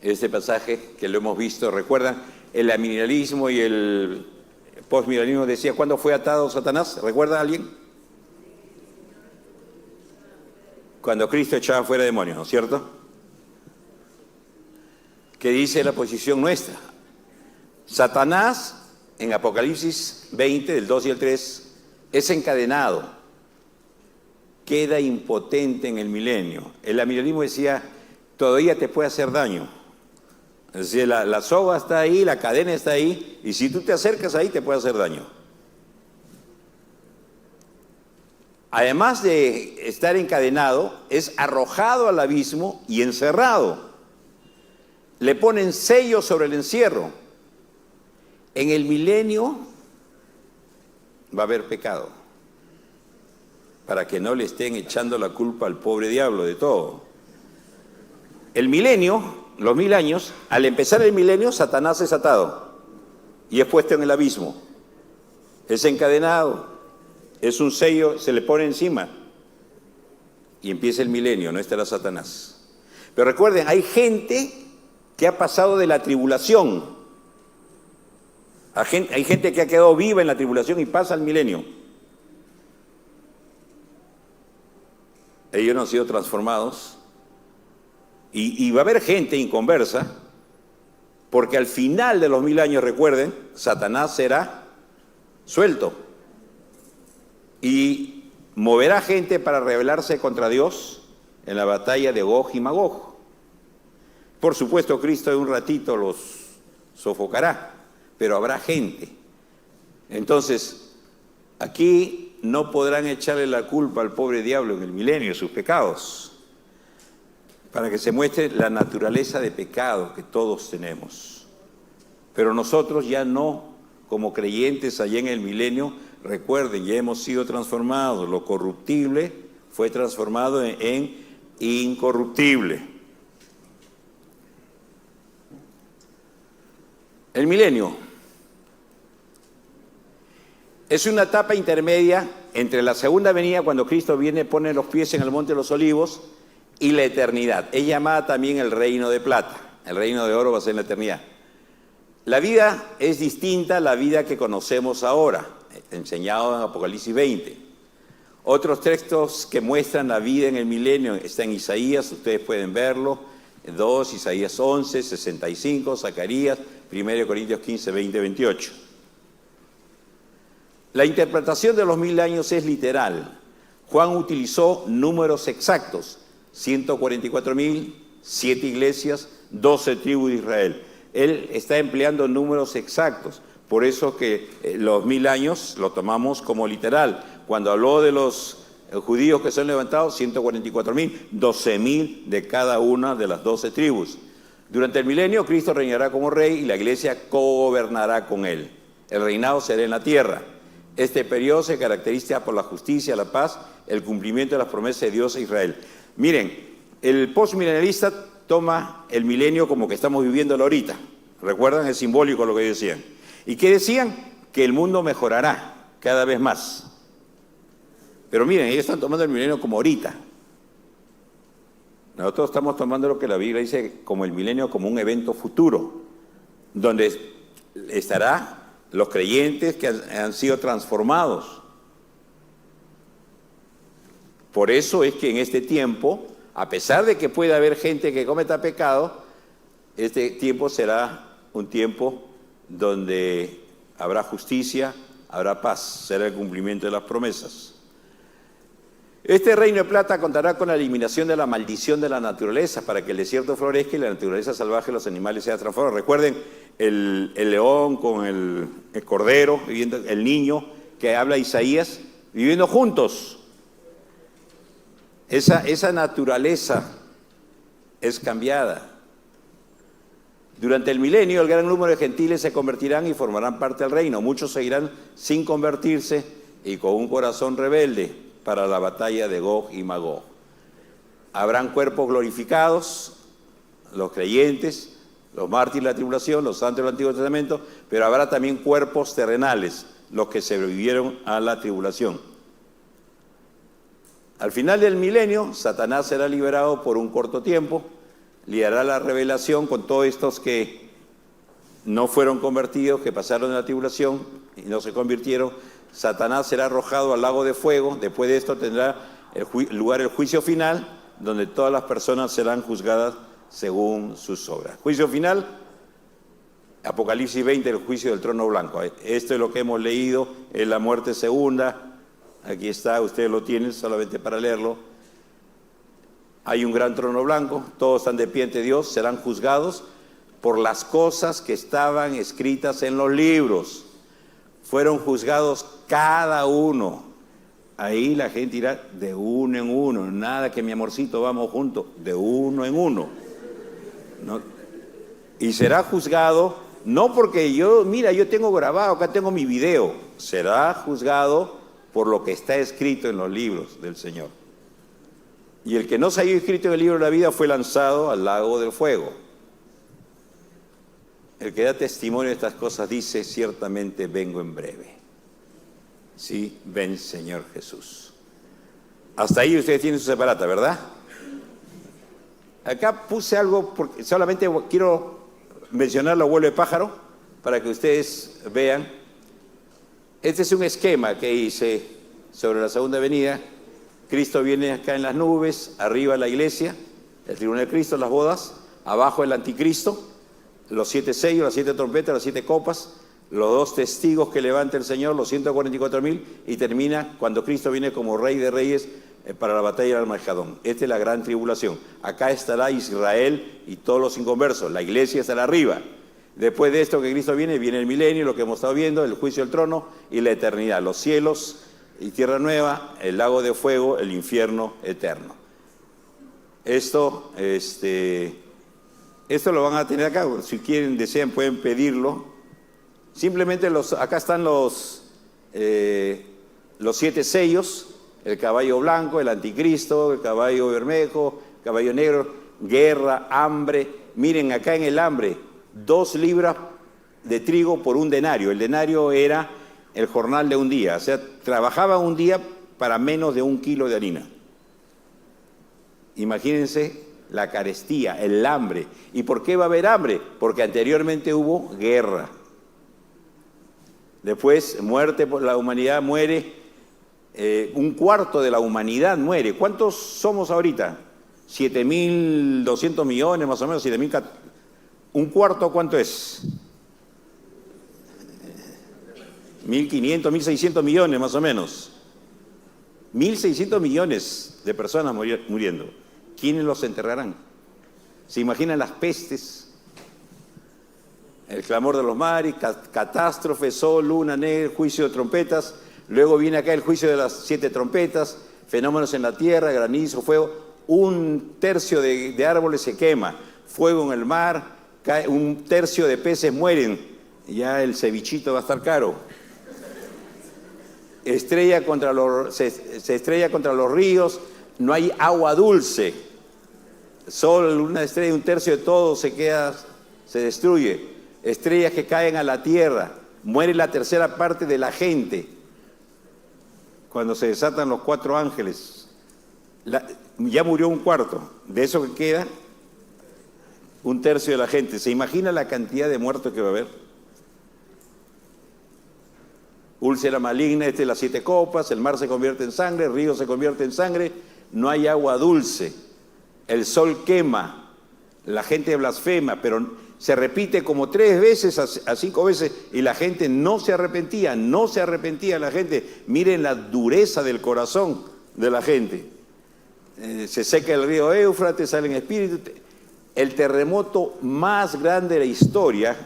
Speaker 1: este pasaje que lo hemos visto. ¿Recuerdan? El amilenialismo y el postmilenialismo decía, ¿cuándo fue atado Satanás? ¿Recuerda alguien? Cuando Cristo echaba fuera demonios, ¿no es cierto? ¿Qué dice la posición nuestra? Satanás, en Apocalipsis 20, del 2 y el 3, es encadenado, queda impotente en el milenio. El amilenialismo decía, todavía te puede hacer daño. Es decir, la soga está ahí, la cadena está ahí, y si tú te acercas ahí te puede hacer daño. Además de estar encadenado, es arrojado al abismo y encerrado. Le ponen sello sobre el encierro. En el milenio va a haber pecado, para que no le estén echando la culpa al pobre diablo de todo. El milenio, los 1000 años, al empezar el milenio, Satanás es atado y es puesto en el abismo. Es encadenado, es un sello, se le pone encima y empieza el milenio, no estará Satanás. Pero recuerden, hay gente que ha pasado de la tribulación. Hay gente que ha quedado viva en la tribulación y pasa al milenio. Ellos no han sido transformados. Y va a haber gente inconversa, porque al final de los 1000 años, recuerden, Satanás será suelto y moverá gente para rebelarse contra Dios en la batalla de Gog y Magog. Por supuesto, Cristo en un ratito los sofocará, pero habrá gente. Entonces, aquí no podrán echarle la culpa al pobre diablo en el milenio de sus pecados, para que se muestre la naturaleza de pecado que todos tenemos. Pero nosotros ya no, como creyentes allá en el milenio, recuerden, ya hemos sido transformados. Lo corruptible fue transformado en incorruptible. El milenio es una etapa intermedia entre la segunda venida, cuando Cristo viene, pone los pies en el Monte de los Olivos, y la eternidad. Es llamada también el reino de plata. El reino de oro va a ser la eternidad. La vida es distinta a la vida que conocemos ahora, enseñado en Apocalipsis 20. Otros textos que muestran la vida en el milenio están en Isaías, ustedes pueden verlo, 2, Isaías 11, 65, Zacarías, 1 Corintios 15, 20, 28. La interpretación de los 1000 años es literal. Juan utilizó números exactos. 144.000, 7 iglesias, 12 tribus de Israel. Él está empleando números exactos, por eso que los 1000 años lo tomamos como literal. Cuando habló de los judíos que son levantados, 144.000, 12.000 de cada una de las 12 tribus. Durante el milenio, Cristo reinará como rey y la iglesia cogobernará con él. El reinado será en la tierra. Este periodo se caracteriza por la justicia, la paz, el cumplimiento de las promesas de Dios a Israel. Miren, el postmilenialista toma el milenio como que estamos viviéndolo ahorita. ¿Recuerdan? Es simbólico lo que decían. ¿Y qué decían? Que el mundo mejorará cada vez más. Pero miren, ellos están tomando el milenio como ahorita. Nosotros estamos tomando lo que la Biblia dice como el milenio, como un evento futuro, donde estará los creyentes que han sido transformados. Por eso es que en este tiempo, a pesar de que puede haber gente que cometa pecado, este tiempo será un tiempo donde habrá justicia, habrá paz, será el cumplimiento de las promesas. Este reino de plata contará con la eliminación de la maldición de la naturaleza para que el desierto florezca y la naturaleza salvaje de los animales sea transformada. Recuerden el león con el cordero, el niño que habla Isaías, viviendo juntos. Esa naturaleza es cambiada. Durante el milenio, el gran número de gentiles se convertirán y formarán parte del reino. Muchos seguirán sin convertirse y con un corazón rebelde. para la batalla de Gog y Magog. Habrán cuerpos glorificados, los creyentes, los mártires de la tribulación, los santos del Antiguo Testamento, pero habrá también cuerpos terrenales, los que sobrevivieron a la tribulación. Al final del milenio, Satanás será liberado por un corto tiempo, liderará la revelación con todos estos que no fueron convertidos, que pasaron en la tribulación y no se convirtieron. Satanás será arrojado al lago de fuego. Después de esto tendrá lugar el juicio final, donde todas las personas serán juzgadas según sus obras. Juicio final, Apocalipsis 20, el juicio del trono blanco. Esto es lo que hemos leído, es la muerte segunda. Aquí está, ustedes lo tienen solamente para leerlo. Hay un gran trono blanco, todos están de pie ante Dios, serán juzgados por las cosas que estaban escritas en los libros. Fueron juzgados cada uno. Ahí la gente irá de uno en uno, nada que mi amorcito vamos juntos, de uno en uno. ¿No? Y será juzgado, no porque yo tengo grabado, acá tengo mi video, será juzgado por lo que está escrito en los libros del Señor. Y el que no se haya escrito en el libro de la vida fue lanzado al lago del fuego. El que da testimonio de estas cosas dice, ciertamente vengo en breve. Sí, ven Señor Jesús. Hasta ahí ustedes tienen su separata, ¿verdad? Acá puse algo, porque solamente quiero mencionar lo vuelo de pájaro, para que ustedes vean. Este es un esquema que hice sobre la segunda venida. Cristo viene acá en las nubes, arriba la iglesia, el tribunal de Cristo, las bodas, abajo el anticristo, los 7 sellos, las 7 trompetas, las 7 copas, los 2 testigos que levanta el Señor, los 144.000, y termina cuando Cristo viene como Rey de Reyes para la batalla del Armagedón. Esta es la gran tribulación. Acá estará Israel y todos los inconversos, la iglesia estará arriba. Después de esto que Cristo viene el milenio, lo que hemos estado viendo, el juicio del trono y la eternidad, los cielos y tierra nueva, el lago de fuego, el infierno eterno. Esto lo van a tener acá, si quieren, desean, pueden pedirlo. Simplemente acá están los 7 sellos, el caballo blanco, el anticristo, el caballo bermejo, el caballo negro, guerra, hambre. Miren acá en el hambre, 2 libras de trigo por un denario. El denario era el jornal de un día, o sea, trabajaba un día para menos de 1 kilo de harina. Imagínense la carestía, el hambre. ¿Y por qué va a haber hambre? Porque anteriormente hubo guerra. Después, muerte por la humanidad, muere, 1/4 de la humanidad muere. ¿Cuántos somos ahorita? 7.200 millones, más o menos, 7.000. ¿1/4 cuánto es? 1.500, 1.600 millones, más o menos. 1.600 millones de personas muriendo. ¿Quiénes los enterrarán? ¿Se imaginan las pestes? El clamor de los mares, catástrofe, sol, luna negra, juicio de trompetas. Luego viene acá el juicio de las 7 trompetas, fenómenos en la tierra, granizo, fuego. 1/3 de árboles se quema, fuego en el mar, 1/3 de peces mueren. Ya el cevichito va a estar caro. Se estrella contra los ríos, no hay agua dulce. Sol, una estrella, 1/3 de todo se destruye. Estrellas que caen a la tierra, muere la 1/3 parte de la gente. Cuando se desatan los 4 ángeles, ya murió 1/4. De eso que queda, 1/3 de la gente. ¿Se imagina la cantidad de muertos que va a haber? Úlcera maligna, las 7 copas, el mar se convierte en sangre, el río se convierte en sangre, no hay agua dulce, el sol quema, la gente blasfema, pero se repite como 3 veces a 5 veces y la gente no se arrepentía la gente. Miren la dureza del corazón de la gente. Se seca el río Éufrates, salen espíritus. El terremoto más grande de la historia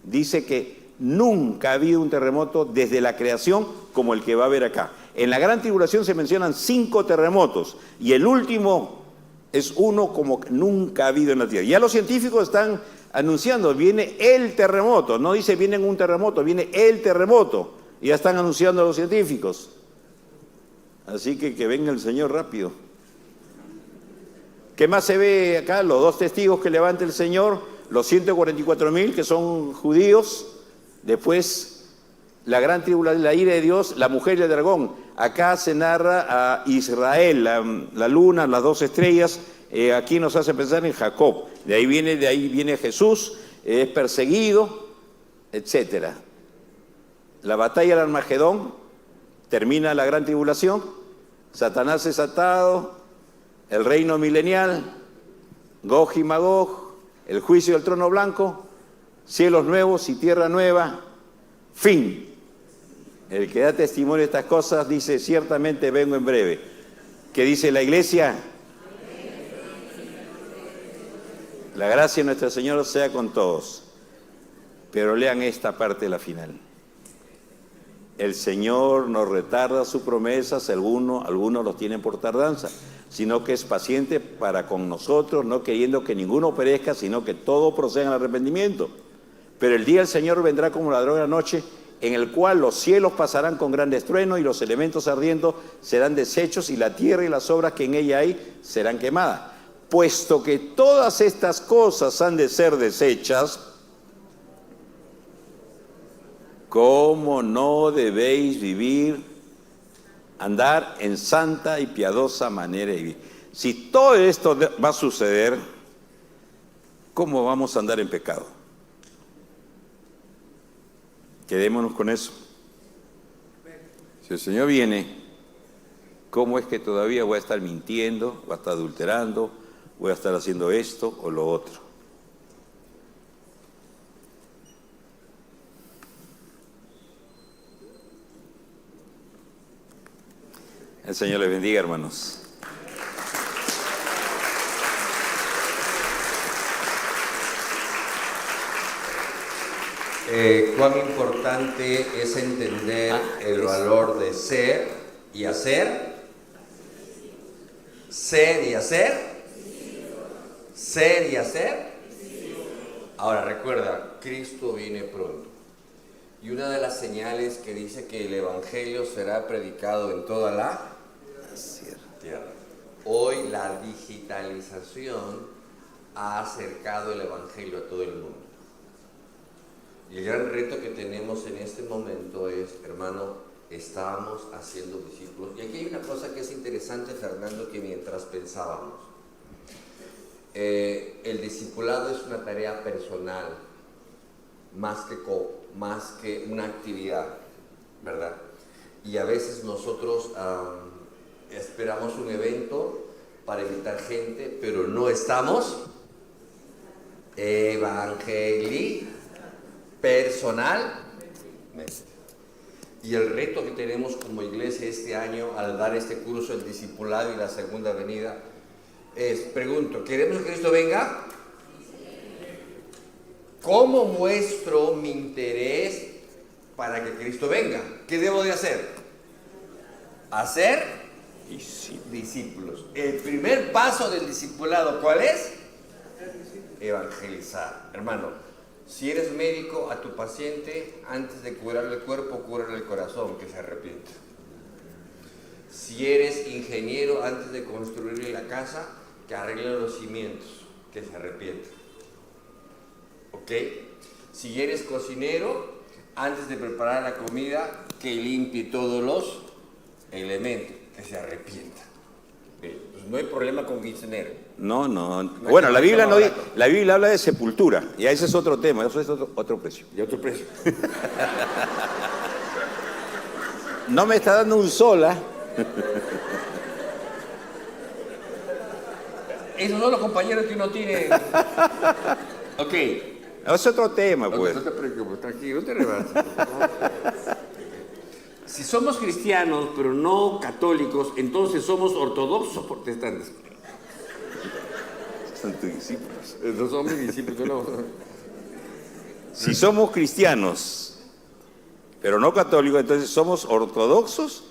Speaker 1: dice que nunca ha habido un terremoto desde la creación como el que va a haber acá. En la gran tribulación se mencionan 5 terremotos y el último es uno como nunca ha habido en la tierra. Ya los científicos están anunciando, viene el terremoto, no dice viene un terremoto, viene el terremoto, y ya están anunciando los científicos. Así que venga el Señor rápido. ¿Qué más se ve acá? Los dos testigos que levanta el Señor, los 144.000 que son judíos, después la gran tribulación, la ira de Dios, la mujer y el dragón. Acá se narra a Israel, la luna, las dos estrellas. Aquí nos hace pensar en Jacob. De ahí viene Jesús, es perseguido, etc. La batalla del Armagedón, termina la gran tribulación, Satanás es atado, el reino milenial, Gog y Magog, el juicio del trono blanco, cielos nuevos y tierra nueva, fin. El que da testimonio de estas cosas dice, ciertamente vengo en breve. ¿Qué dice la iglesia? La gracia de nuestro Señor sea con todos. Pero lean esta parte de la final. El Señor no retarda sus promesas, algunos los tienen por tardanza, sino que es paciente para con nosotros, no queriendo que ninguno perezca, sino que todos procedan al arrepentimiento. Pero el día del Señor vendrá como ladrón de la noche, en el cual los cielos pasarán con grandes truenos y los elementos ardiendo serán deshechos y la tierra y las obras que en ella hay serán quemadas. Puesto que todas estas cosas han de ser deshechas, ¿cómo no debéis vivir, andar en santa y piadosa manera de vivir? Si todo esto va a suceder, ¿cómo vamos a andar en pecado? Quedémonos con eso. Si el Señor viene, ¿cómo es que todavía voy a estar mintiendo, voy a estar adulterando, voy a estar haciendo esto o lo otro? El Señor les bendiga, hermanos.
Speaker 2: Cuán importante es entender el valor de ser y hacer. Ser y hacer. Ser y hacer. Ahora recuerda, Cristo viene pronto. Y una de las señales que dice que el Evangelio será predicado en toda la tierra. Hoy la digitalización ha acercado el Evangelio a todo el mundo. Y el gran reto que tenemos en este momento es, hermano, estamos haciendo discípulos. Y aquí hay una cosa que es interesante, Fernando, que mientras pensábamos, el discipulado es una tarea personal, más que una actividad, ¿verdad? Y a veces nosotros esperamos un evento para invitar gente, pero no estamos personalmente. Y el reto que tenemos como iglesia este año al dar este curso, el discipulado y la segunda venida, es, pregunto, ¿queremos que Cristo venga? ¿Cómo muestro mi interés para que Cristo venga? ¿Qué debo de hacer? Hacer discípulos. El primer paso del discipulado, ¿cuál es? Evangelizar. Hermano, si eres médico, a tu paciente, antes de curarle el cuerpo, cúrale el corazón, que se arrepienta. Si eres ingeniero, antes de construirle la casa, que arregle los cimientos, que se arrepienta. ¿Ok? Si eres cocinero, antes de preparar la comida, que limpie todos los elementos, que se arrepienta. Pues no hay problema con cocinero.
Speaker 1: No. Bueno, la Biblia habla de sepultura, y ese es otro tema, eso es otro precio.
Speaker 2: ¿Y otro precio?
Speaker 1: No me está dando un sola.
Speaker 2: Esos son los compañeros que uno tiene. Ok.
Speaker 1: Es otro tema, pues.
Speaker 2: No te preocupes, tranquilo, no te rebases. Si somos cristianos, pero no católicos, entonces somos ortodoxos o protestantes.
Speaker 1: Son tus discípulos.
Speaker 2: No son mis discípulos, no.
Speaker 1: Si somos cristianos, pero no católicos, entonces somos ortodoxos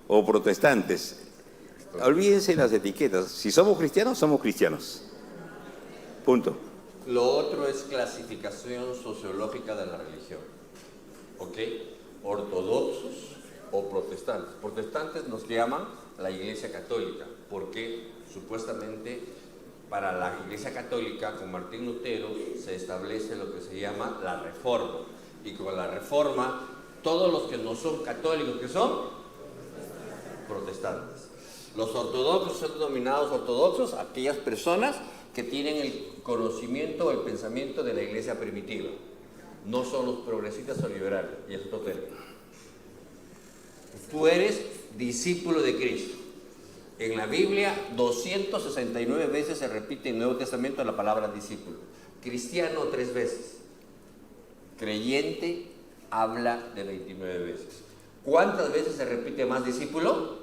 Speaker 1: o protestantes. Olvídense las etiquetas. Si somos cristianos, somos cristianos. Punto.
Speaker 2: Lo otro es clasificación sociológica de la religión. ¿Ok? Ortodoxos o protestantes. Protestantes nos llaman la Iglesia Católica, porque supuestamente para la Iglesia Católica, con Martín Lutero, se establece lo que se llama la Reforma. Y con la Reforma, todos los que no son católicos, ¿qué son? Protestantes. Los ortodoxos son denominados ortodoxos aquellas personas que tienen el conocimiento o el pensamiento de la Iglesia primitiva. No son los progresistas o liberales, y es otro término. Tú eres discípulo de Cristo. En la Biblia, 269 veces se repite en el Nuevo Testamento la palabra discípulo. Cristiano 3 veces. Creyente habla de 29 veces. ¿Cuántas veces se repite más discípulo?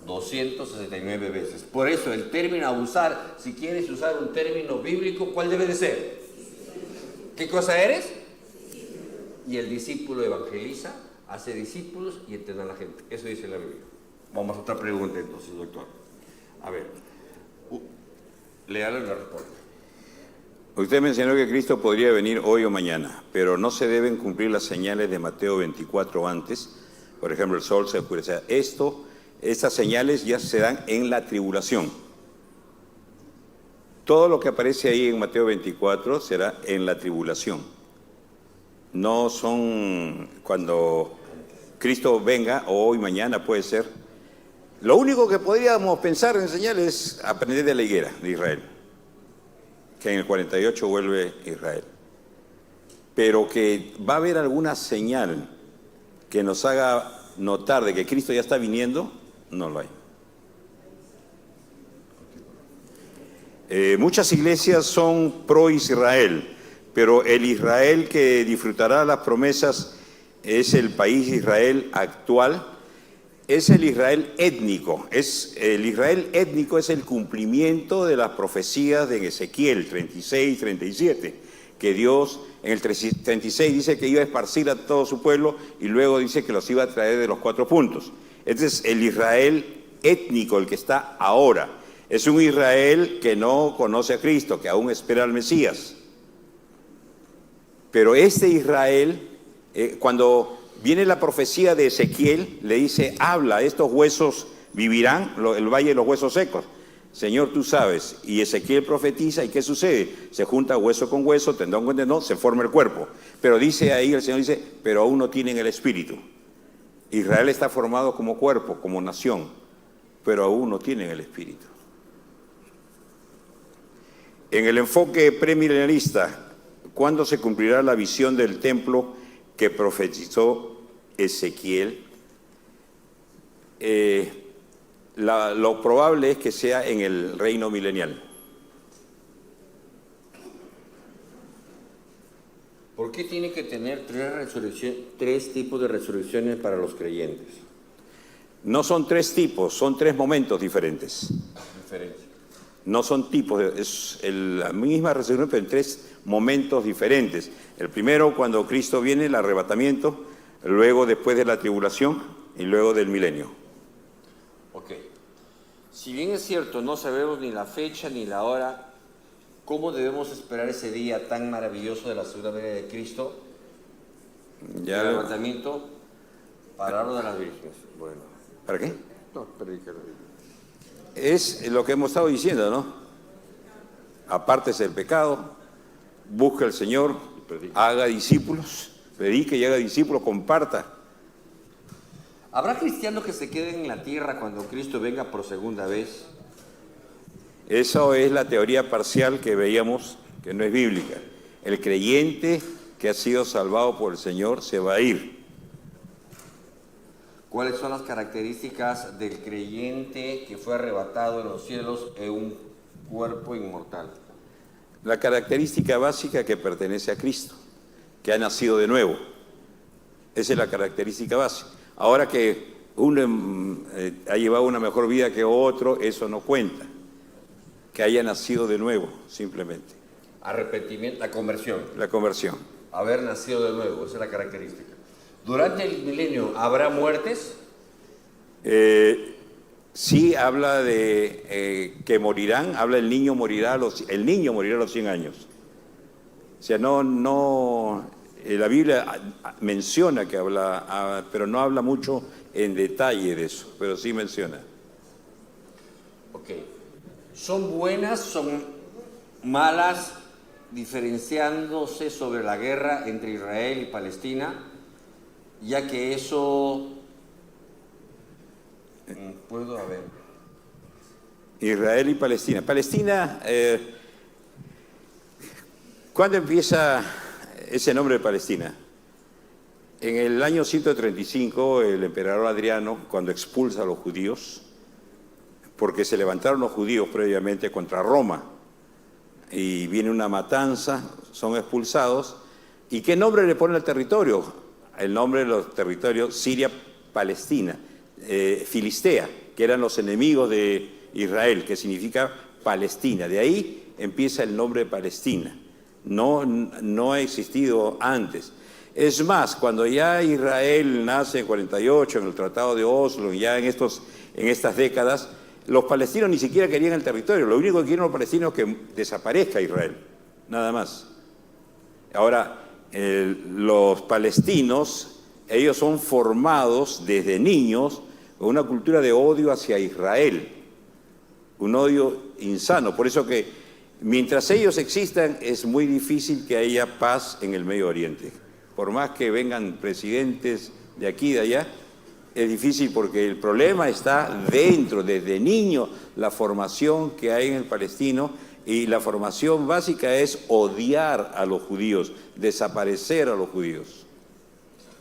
Speaker 2: 269 veces. Por eso el término a usar, si quieres usar un término bíblico, ¿cuál debe de ser? ¿Qué cosa eres? Y el discípulo evangeliza, hace discípulos y entrena a la gente. Eso dice la Biblia. Vamos a otra pregunta entonces, doctor. A ver, léalo y la responde.
Speaker 1: Usted mencionó que Cristo podría venir hoy o mañana, pero no se deben cumplir las señales de Mateo 24 antes. Por ejemplo, el sol se oscurece. Estas señales ya se dan en la tribulación. Todo lo que aparece ahí en Mateo 24 será en la tribulación. No son cuando Cristo venga, o hoy, mañana puede ser. Lo único que podríamos pensar en señales es aprender de la higuera de Israel, que en el 48 vuelve Israel. Pero que va a haber alguna señal que nos haga notar de que Cristo ya está viniendo, no lo hay. Muchas iglesias son pro Israel, pero el Israel que disfrutará las promesas es el país Israel actual, es el Israel étnico. El Israel étnico es el cumplimiento de las profecías de Ezequiel 36, 37, que Dios en el 36 dice que iba a esparcir a todo su pueblo y luego dice que los iba a traer de los 4 puntos. Este es el Israel étnico, el que está ahora. Es un Israel que no conoce a Cristo, que aún espera al Mesías. Pero este Israel, cuando viene la profecía de Ezequiel, le dice, habla, estos huesos vivirán, el valle de los huesos secos. Señor, tú sabes. Y Ezequiel profetiza, ¿y qué sucede? Se junta hueso con hueso, tendón con tendón, se forma el cuerpo. Pero dice ahí, el Señor dice, pero aún no tienen el espíritu. Israel está formado como cuerpo, como nación, pero aún no tienen el espíritu. En el enfoque premilenialista, ¿cuándo se cumplirá la visión del templo que profetizó Ezequiel? Lo probable es que sea en el reino milenial.
Speaker 2: ¿Por qué tiene que tener 3 tipos de resurrecciones para los creyentes?
Speaker 1: No son 3 tipos, son 3 momentos diferentes.
Speaker 2: Diferente.
Speaker 1: No son tipos, es la misma resurrección, pero en 3 momentos diferentes. El primero, cuando Cristo viene, el arrebatamiento, luego después de la tribulación y luego del milenio.
Speaker 2: Ok. Si bien es cierto, no sabemos ni la fecha ni la hora, ¿cómo debemos esperar ese día tan maravilloso de la segunda venida de Cristo?
Speaker 1: Ya.
Speaker 2: El arrebatamiento, palabra de las vírgenes. Bueno.
Speaker 1: ¿Para qué?
Speaker 2: No, predica la Biblia.
Speaker 1: Es lo que hemos estado diciendo, ¿no? Apártese del pecado, busca al Señor, haga discípulos, predique y haga discípulos, comparta.
Speaker 2: ¿Habrá cristianos que se queden en la tierra cuando Cristo venga por segunda vez?
Speaker 1: Eso es la teoría parcial que veíamos, que no es bíblica. El creyente que ha sido salvado por el Señor se va a ir.
Speaker 2: ¿Cuáles son las características del creyente que fue arrebatado en los cielos en un cuerpo inmortal?
Speaker 1: La característica básica que pertenece a Cristo, que ha nacido de nuevo. Esa es la característica básica. Ahora que uno ha llevado una mejor vida que otro, eso no cuenta. Que haya nacido de nuevo, simplemente.
Speaker 2: Arrepentimiento, la conversión.
Speaker 1: La conversión.
Speaker 2: Haber nacido de nuevo, esa es la característica. ¿Durante el milenio habrá muertes?
Speaker 1: Sí, habla de que morirán, habla el niño morirá a los 100 años. O sea, La Biblia menciona que habla, pero no habla mucho en detalle de eso, pero sí menciona.
Speaker 2: Ok. ¿Son buenas, son malas, diferenciándose sobre la guerra entre Israel y Palestina? Ya que eso... Puedo, a ver.
Speaker 1: Israel y Palestina. Palestina, ¿cuándo empieza ese nombre de Palestina? En el año 135, el emperador Adriano, cuando expulsa a los judíos, porque se levantaron los judíos previamente contra Roma, y viene una matanza, son expulsados, ¿y qué nombre le pone al territorio? El nombre de los territorios Siria-Palestina, Filistea, que eran los enemigos de Israel, que significa Palestina. De ahí empieza el nombre de Palestina. No ha existido antes. Es más, cuando ya Israel nace en 48, en el Tratado de Oslo, ya en estas décadas, los palestinos ni siquiera querían el territorio. Lo único que quieren los palestinos es que desaparezca Israel, nada más. Ahora, los palestinos, ellos son formados desde niños con una cultura de odio hacia Israel, un odio insano. Por eso que mientras ellos existan es muy difícil que haya paz en el Medio Oriente. Por más que vengan presidentes de aquí y de allá, es difícil porque el problema está dentro, desde niño, la formación que hay en el palestino, y la formación básica es odiar a los judíos, desaparecer a los judíos.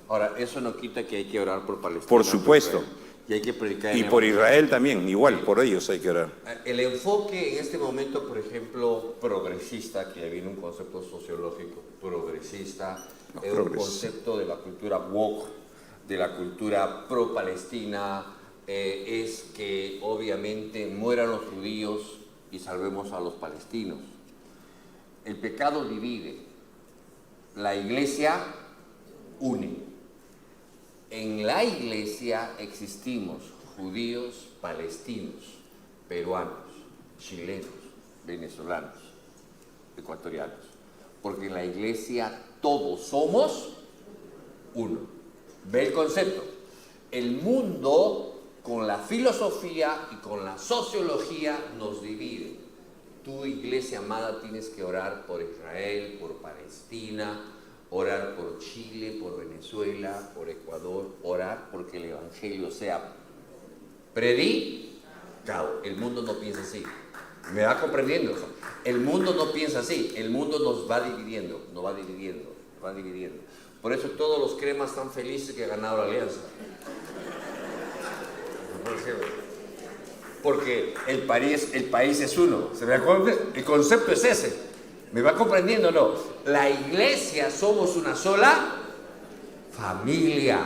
Speaker 2: Ahora, eso no quita que hay que orar por Palestina.
Speaker 1: Por supuesto.
Speaker 2: Y hay que predicar.
Speaker 1: Y por Israel también, igual, por ellos hay que orar.
Speaker 2: El enfoque en este momento, por ejemplo, progresista, que viene un concepto sociológico progresista, es un concepto de la cultura woke, de la cultura pro-palestina, es que obviamente mueran los judíos y salvemos a los palestinos. El pecado divide, la iglesia une. En la iglesia existimos judíos, palestinos, peruanos, chilenos, venezolanos, ecuatorianos, porque en la iglesia todos somos uno. Ve el concepto. El mundo con la filosofía y con la sociología nos divide. Tu iglesia amada tienes que orar por Israel, por Palestina, orar por Chile, por Venezuela, por Ecuador, orar porque el evangelio sea predicado. El mundo no piensa así. ¿Me va comprendiendo? El mundo no piensa así. El mundo nos va dividiendo, nos va dividiendo, nos va dividiendo. Por eso todos los cremas están felices que ha ganado la alianza. Porque el país es uno. El concepto es ese. ¿Me va comprendiendo o no? La iglesia somos una sola familia.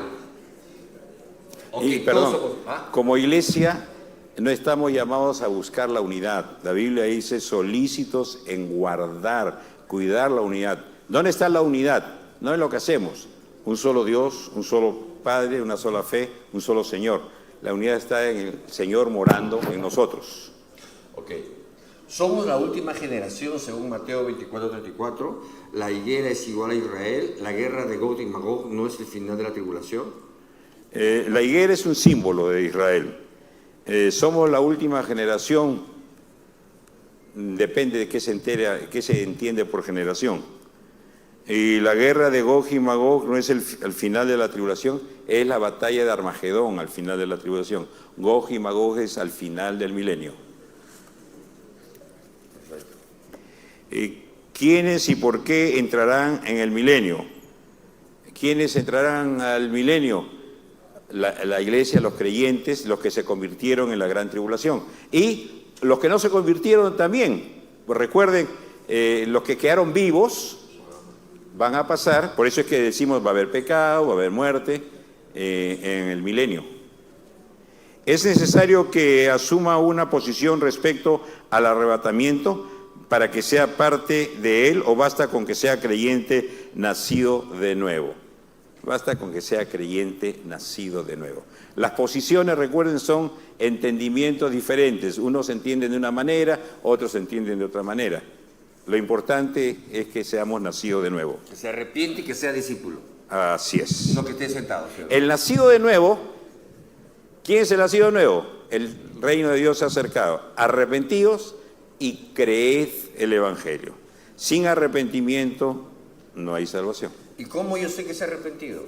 Speaker 1: Y perdón, como iglesia no estamos llamados a buscar la unidad. La Biblia dice solícitos en guardar, cuidar la unidad. ¿Dónde está la unidad? No es lo que hacemos. Un solo Dios, un solo Padre, una sola fe, un solo Señor. La unidad está en el Señor morando en nosotros.
Speaker 2: Ok. Somos la última generación, según Mateo 24:34. La higuera es igual a Israel. La guerra de Gog y Magog no es el final de la tribulación.
Speaker 1: La higuera es un símbolo de Israel. Somos la última generación. Depende de qué se entiende por generación. Y la guerra de Gog y Magog no es el final de la tribulación, es la batalla de Armagedón al final de la tribulación. Gog y Magog es al final del milenio. ¿Quiénes y por qué entrarán en el milenio? ¿Quiénes entrarán al milenio? La iglesia, los creyentes, los que se convirtieron en la gran tribulación. Y los que no se convirtieron también. Pues recuerden, los que quedaron vivos van a pasar, por eso es que decimos va a haber pecado, va a haber muerte en el milenio. Es necesario que asuma una posición respecto al arrebatamiento para que sea parte de él, o basta con que sea creyente nacido de nuevo. Basta con que sea creyente nacido de nuevo. Las posiciones, recuerden, son entendimientos diferentes. Unos entienden de una manera, otros entienden de otra manera. Lo importante es que seamos nacidos de nuevo.
Speaker 2: Que se arrepiente y que sea discípulo.
Speaker 1: Así es.
Speaker 2: No que esté sentado. ¿Sí?
Speaker 1: El nacido de nuevo, ¿quién es el nacido de nuevo? El reino de Dios se ha acercado. Arrepentidos y creed el Evangelio. Sin arrepentimiento no hay salvación.
Speaker 2: ¿Y cómo yo sé que se ha arrepentido?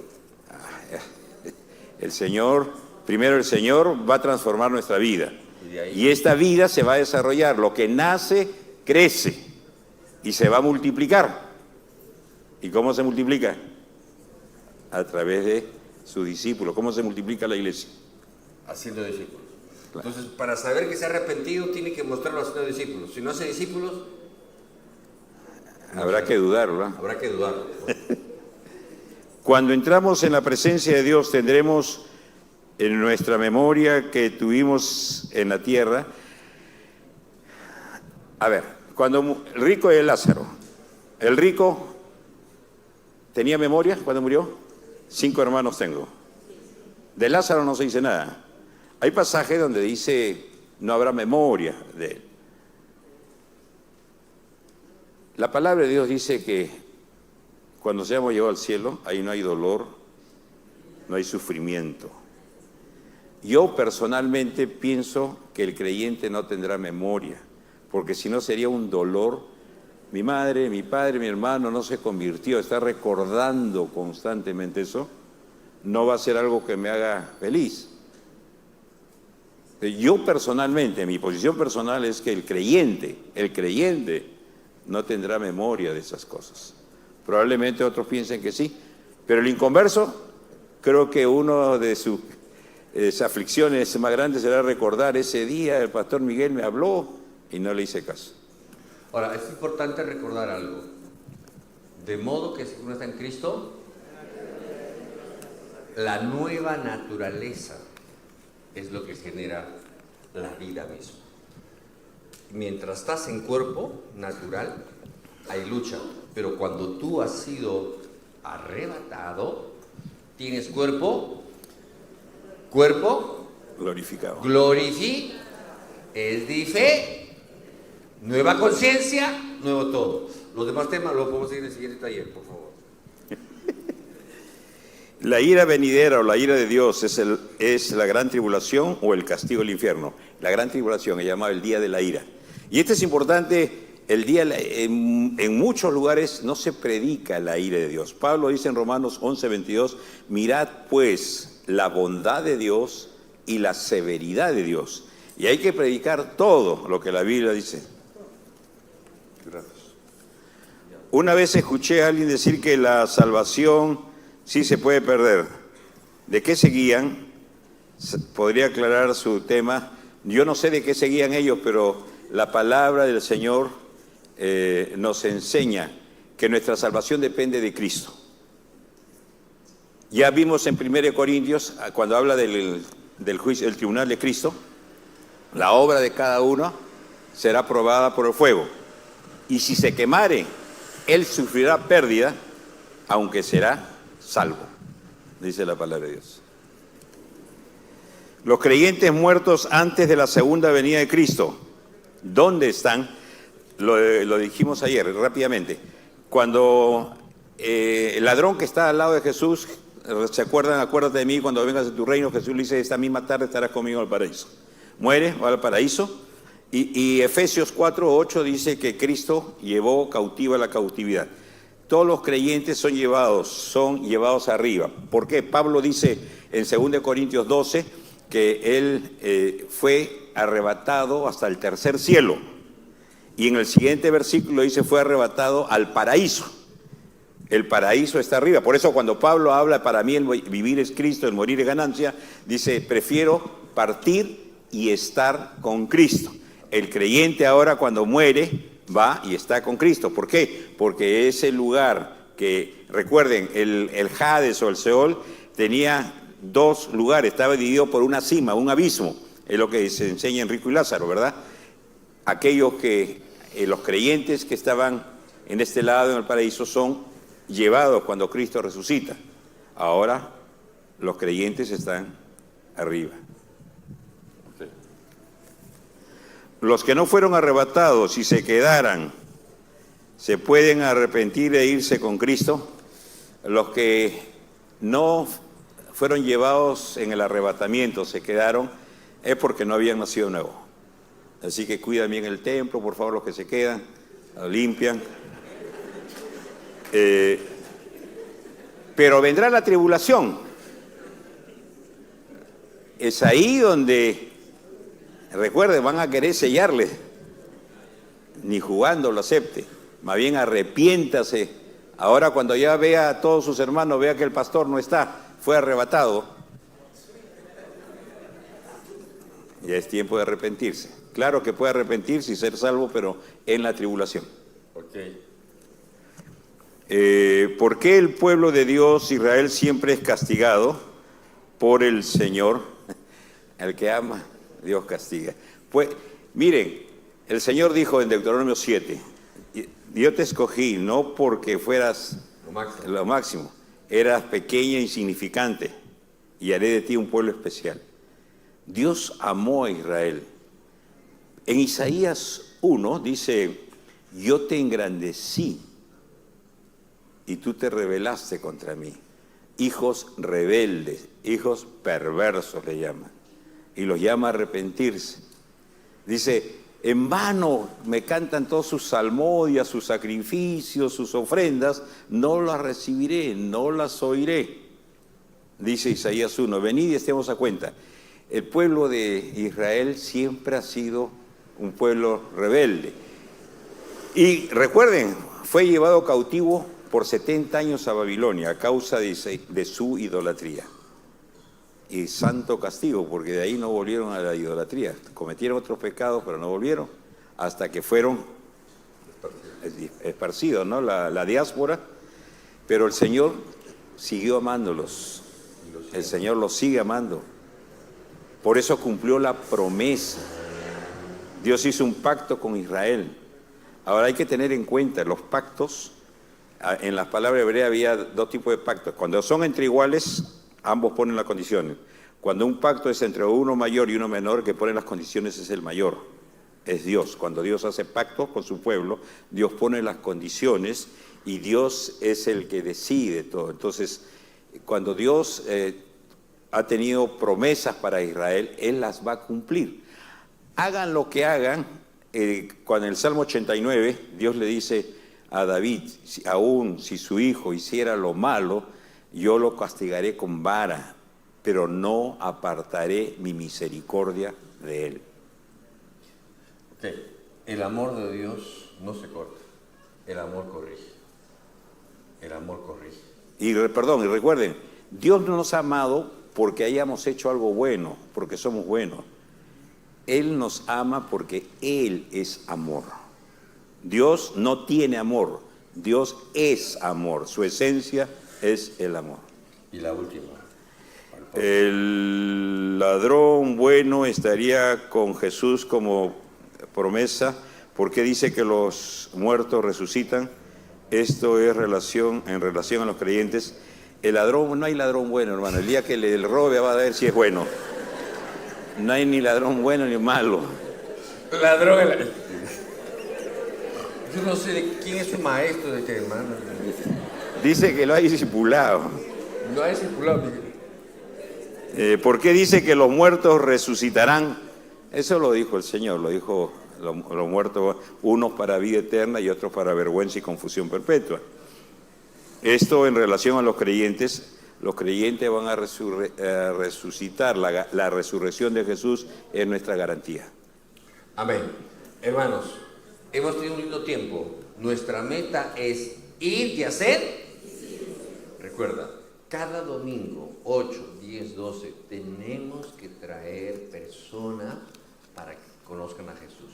Speaker 1: El Señor, primero el Señor va a transformar nuestra vida.
Speaker 2: Y
Speaker 1: Y esta vida se va a desarrollar. Lo que nace, crece y se va a multiplicar. ¿Y cómo se multiplica? A través de sus discípulos. ¿Cómo se multiplica la iglesia?
Speaker 2: Haciendo discípulos.
Speaker 1: Claro.
Speaker 2: Entonces, para saber que se ha arrepentido, tiene que mostrarlo haciendo discípulos. Si no hace discípulos,
Speaker 1: Habrá que dudarlo, ¿verdad?
Speaker 2: habrá que dudarlo.
Speaker 1: Cuando entramos en la presencia de Dios tendremos en nuestra memoria que tuvimos en la tierra. A ver, cuando el rico es Lázaro, el rico tenía memoria cuando murió. 5 hermanos tengo. De Lázaro no se dice nada. Hay pasajes donde dice no habrá memoria de él. La palabra de Dios dice que cuando seamos llevados al cielo, ahí no hay dolor, no hay sufrimiento. Yo personalmente pienso que el creyente no tendrá memoria, porque si no sería un dolor. Mi madre, mi padre, mi hermano no se convirtió, está recordando constantemente eso, no va a ser algo que me haga feliz. Yo personalmente, mi posición personal es que el creyente no tendrá memoria de esas cosas. Probablemente otros piensen que sí, pero el inconverso, creo que uno de sus aflicciones más grandes será recordar ese día el pastor Miguel me habló y no le hice caso.
Speaker 2: Ahora, es importante recordar algo. De modo que si uno está en Cristo, la nueva naturaleza es lo que genera la vida misma. Mientras estás en cuerpo natural, hay lucha. Pero cuando tú has sido arrebatado, tienes cuerpo
Speaker 1: Glorificado.
Speaker 2: es de fe, nueva conciencia, nuevo todo. Los demás temas los podemos seguir en el siguiente taller, por favor.
Speaker 1: La ira venidera o la ira de Dios es la gran tribulación o el castigo del infierno. La gran tribulación es llamado el día de la ira. Y esto es importante. El día, en muchos lugares no se predica la ira de Dios. Pablo dice en Romanos 11:22, mirad pues la bondad de Dios y la severidad de Dios. Y hay que predicar todo lo que la Biblia dice. Gracias. Una vez escuché a alguien decir que la salvación sí se puede perder. ¿De qué seguían? Podría aclarar su tema. Yo no sé de qué seguían ellos, pero la palabra del Señor nos enseña que nuestra salvación depende de Cristo. Ya vimos en 1 Corintios, cuando habla del juicio, del tribunal de Cristo, la obra de cada uno será probada por el fuego. Y si se quemare, él sufrirá pérdida, aunque será salvo, dice la palabra de Dios. Los creyentes muertos antes de la segunda venida de Cristo, ¿dónde están? Lo dijimos ayer, rápidamente. Cuando el ladrón que está al lado de Jesús, ¿se acuerdan? Acuérdate de mí cuando vengas a tu reino. Jesús le dice, esta misma tarde estarás conmigo al paraíso. Muere, va al paraíso. Y Efesios 4:8 dice que Cristo llevó cautiva la cautividad. Todos los creyentes son llevados arriba. ¿Por qué? Pablo dice en 2 Corintios 12 que él fue arrebatado hasta el tercer cielo. Y en el siguiente versículo dice, fue arrebatado al paraíso. El paraíso está arriba. Por eso cuando Pablo habla, para mí el vivir es Cristo, el morir es ganancia, dice, prefiero partir y estar con Cristo. El creyente ahora cuando muere, va y está con Cristo. ¿Por qué? Porque ese lugar que, recuerden, el Hades o el Seol tenía 2 lugares, estaba dividido por una cima, un abismo. Es lo que se enseña en Rico y Lázaro, ¿verdad? Aquellos que, los creyentes que estaban en este lado, en el paraíso, son llevados cuando Cristo resucita. Ahora los creyentes están arriba. Los que no fueron arrebatados y se quedaran se pueden arrepentir e irse con Cristo. Los que no fueron llevados en el arrebatamiento, se quedaron, es porque no habían nacido nuevo. Así que cuidan bien el templo, por favor, los que se quedan, lo limpian. Pero vendrá la tribulación. Es ahí donde, recuerden, van a querer sellarle. Ni jugando lo acepte. Más bien arrepiéntase. Ahora cuando ya vea a todos sus hermanos, vea que el pastor no está, fue arrebatado. Ya es tiempo de arrepentirse. Claro que puede arrepentirse y ser salvo, pero en la tribulación.
Speaker 2: Okay.
Speaker 1: ¿Por qué el pueblo de Dios, Israel, siempre es castigado por el Señor? El que ama, Dios castiga. Pues, miren, el Señor dijo en Deuteronomio 7, yo te escogí no porque fueras lo máximo, eras pequeña e insignificante, y haré de ti un pueblo especial. Dios amó a Israel. En Isaías 1 dice, yo te engrandecí y tú te rebelaste contra mí. Hijos rebeldes, hijos perversos le llaman, y los llama a arrepentirse. Dice, en vano me cantan todos sus salmodias, sus sacrificios, sus ofrendas, no las recibiré, no las oiré. Dice Isaías 1, venid y estemos a cuenta. El pueblo de Israel siempre ha sido un pueblo rebelde. Y recuerden, fue llevado cautivo por 70 años a Babilonia a causa de su idolatría. Y santo castigo, porque de ahí no volvieron a la idolatría. Cometieron otros pecados, pero no volvieron, hasta que fueron esparcidos, ¿no? La diáspora. Pero el Señor siguió amándolos. El Señor los sigue amando. Por eso cumplió la promesa. Dios hizo un pacto con Israel. Ahora hay que tener en cuenta los pactos. En las palabras hebreas había dos tipos de pactos. Cuando son entre iguales, ambos ponen las condiciones. Cuando un pacto es entre uno mayor y uno menor, que pone las condiciones es el mayor, es Dios. Cuando Dios hace pacto con su pueblo, Dios pone las condiciones y Dios es el que decide todo. Entonces, cuando Dios ha tenido promesas para Israel, Él las va a cumplir. Hagan lo que hagan, cuando en el Salmo 89, Dios le dice a David, aún si su hijo hiciera lo malo, yo lo castigaré con vara, pero no apartaré mi misericordia de él.
Speaker 2: Okay. El amor de Dios no se corta, el amor corrige. El amor corrige.
Speaker 1: Y recuerden, Dios no nos ha amado porque hayamos hecho algo bueno, porque somos buenos. Él nos ama porque Él es amor. Dios no tiene amor, Dios es amor, su esencia es el amor.
Speaker 2: Y la última.
Speaker 1: El ladrón bueno estaría con Jesús como promesa, porque dice que los muertos resucitan. Esto es en relación a los creyentes. El ladrón, no hay ladrón bueno, hermano. El día que le robe va a ver si es bueno. No hay ni ladrón bueno ni malo.
Speaker 2: Ladrón. Yo no sé de quién es su maestro de este hermano.
Speaker 1: Dice que lo hay discipulado.
Speaker 2: Lo ha discipulado.
Speaker 1: ¿Por qué dice que los muertos resucitarán? Eso lo dijo el Señor, lo dijo los muertos, unos para vida eterna y otros para vergüenza y confusión perpetua. Esto en relación a los creyentes van a resucitar, la resurrección de Jesús es nuestra garantía.
Speaker 2: Amén. Hermanos, hemos tenido un lindo tiempo. Nuestra meta es ir y hacer. Recuerda, cada domingo, 8, 10, 12, tenemos que traer personas para que conozcan a Jesús.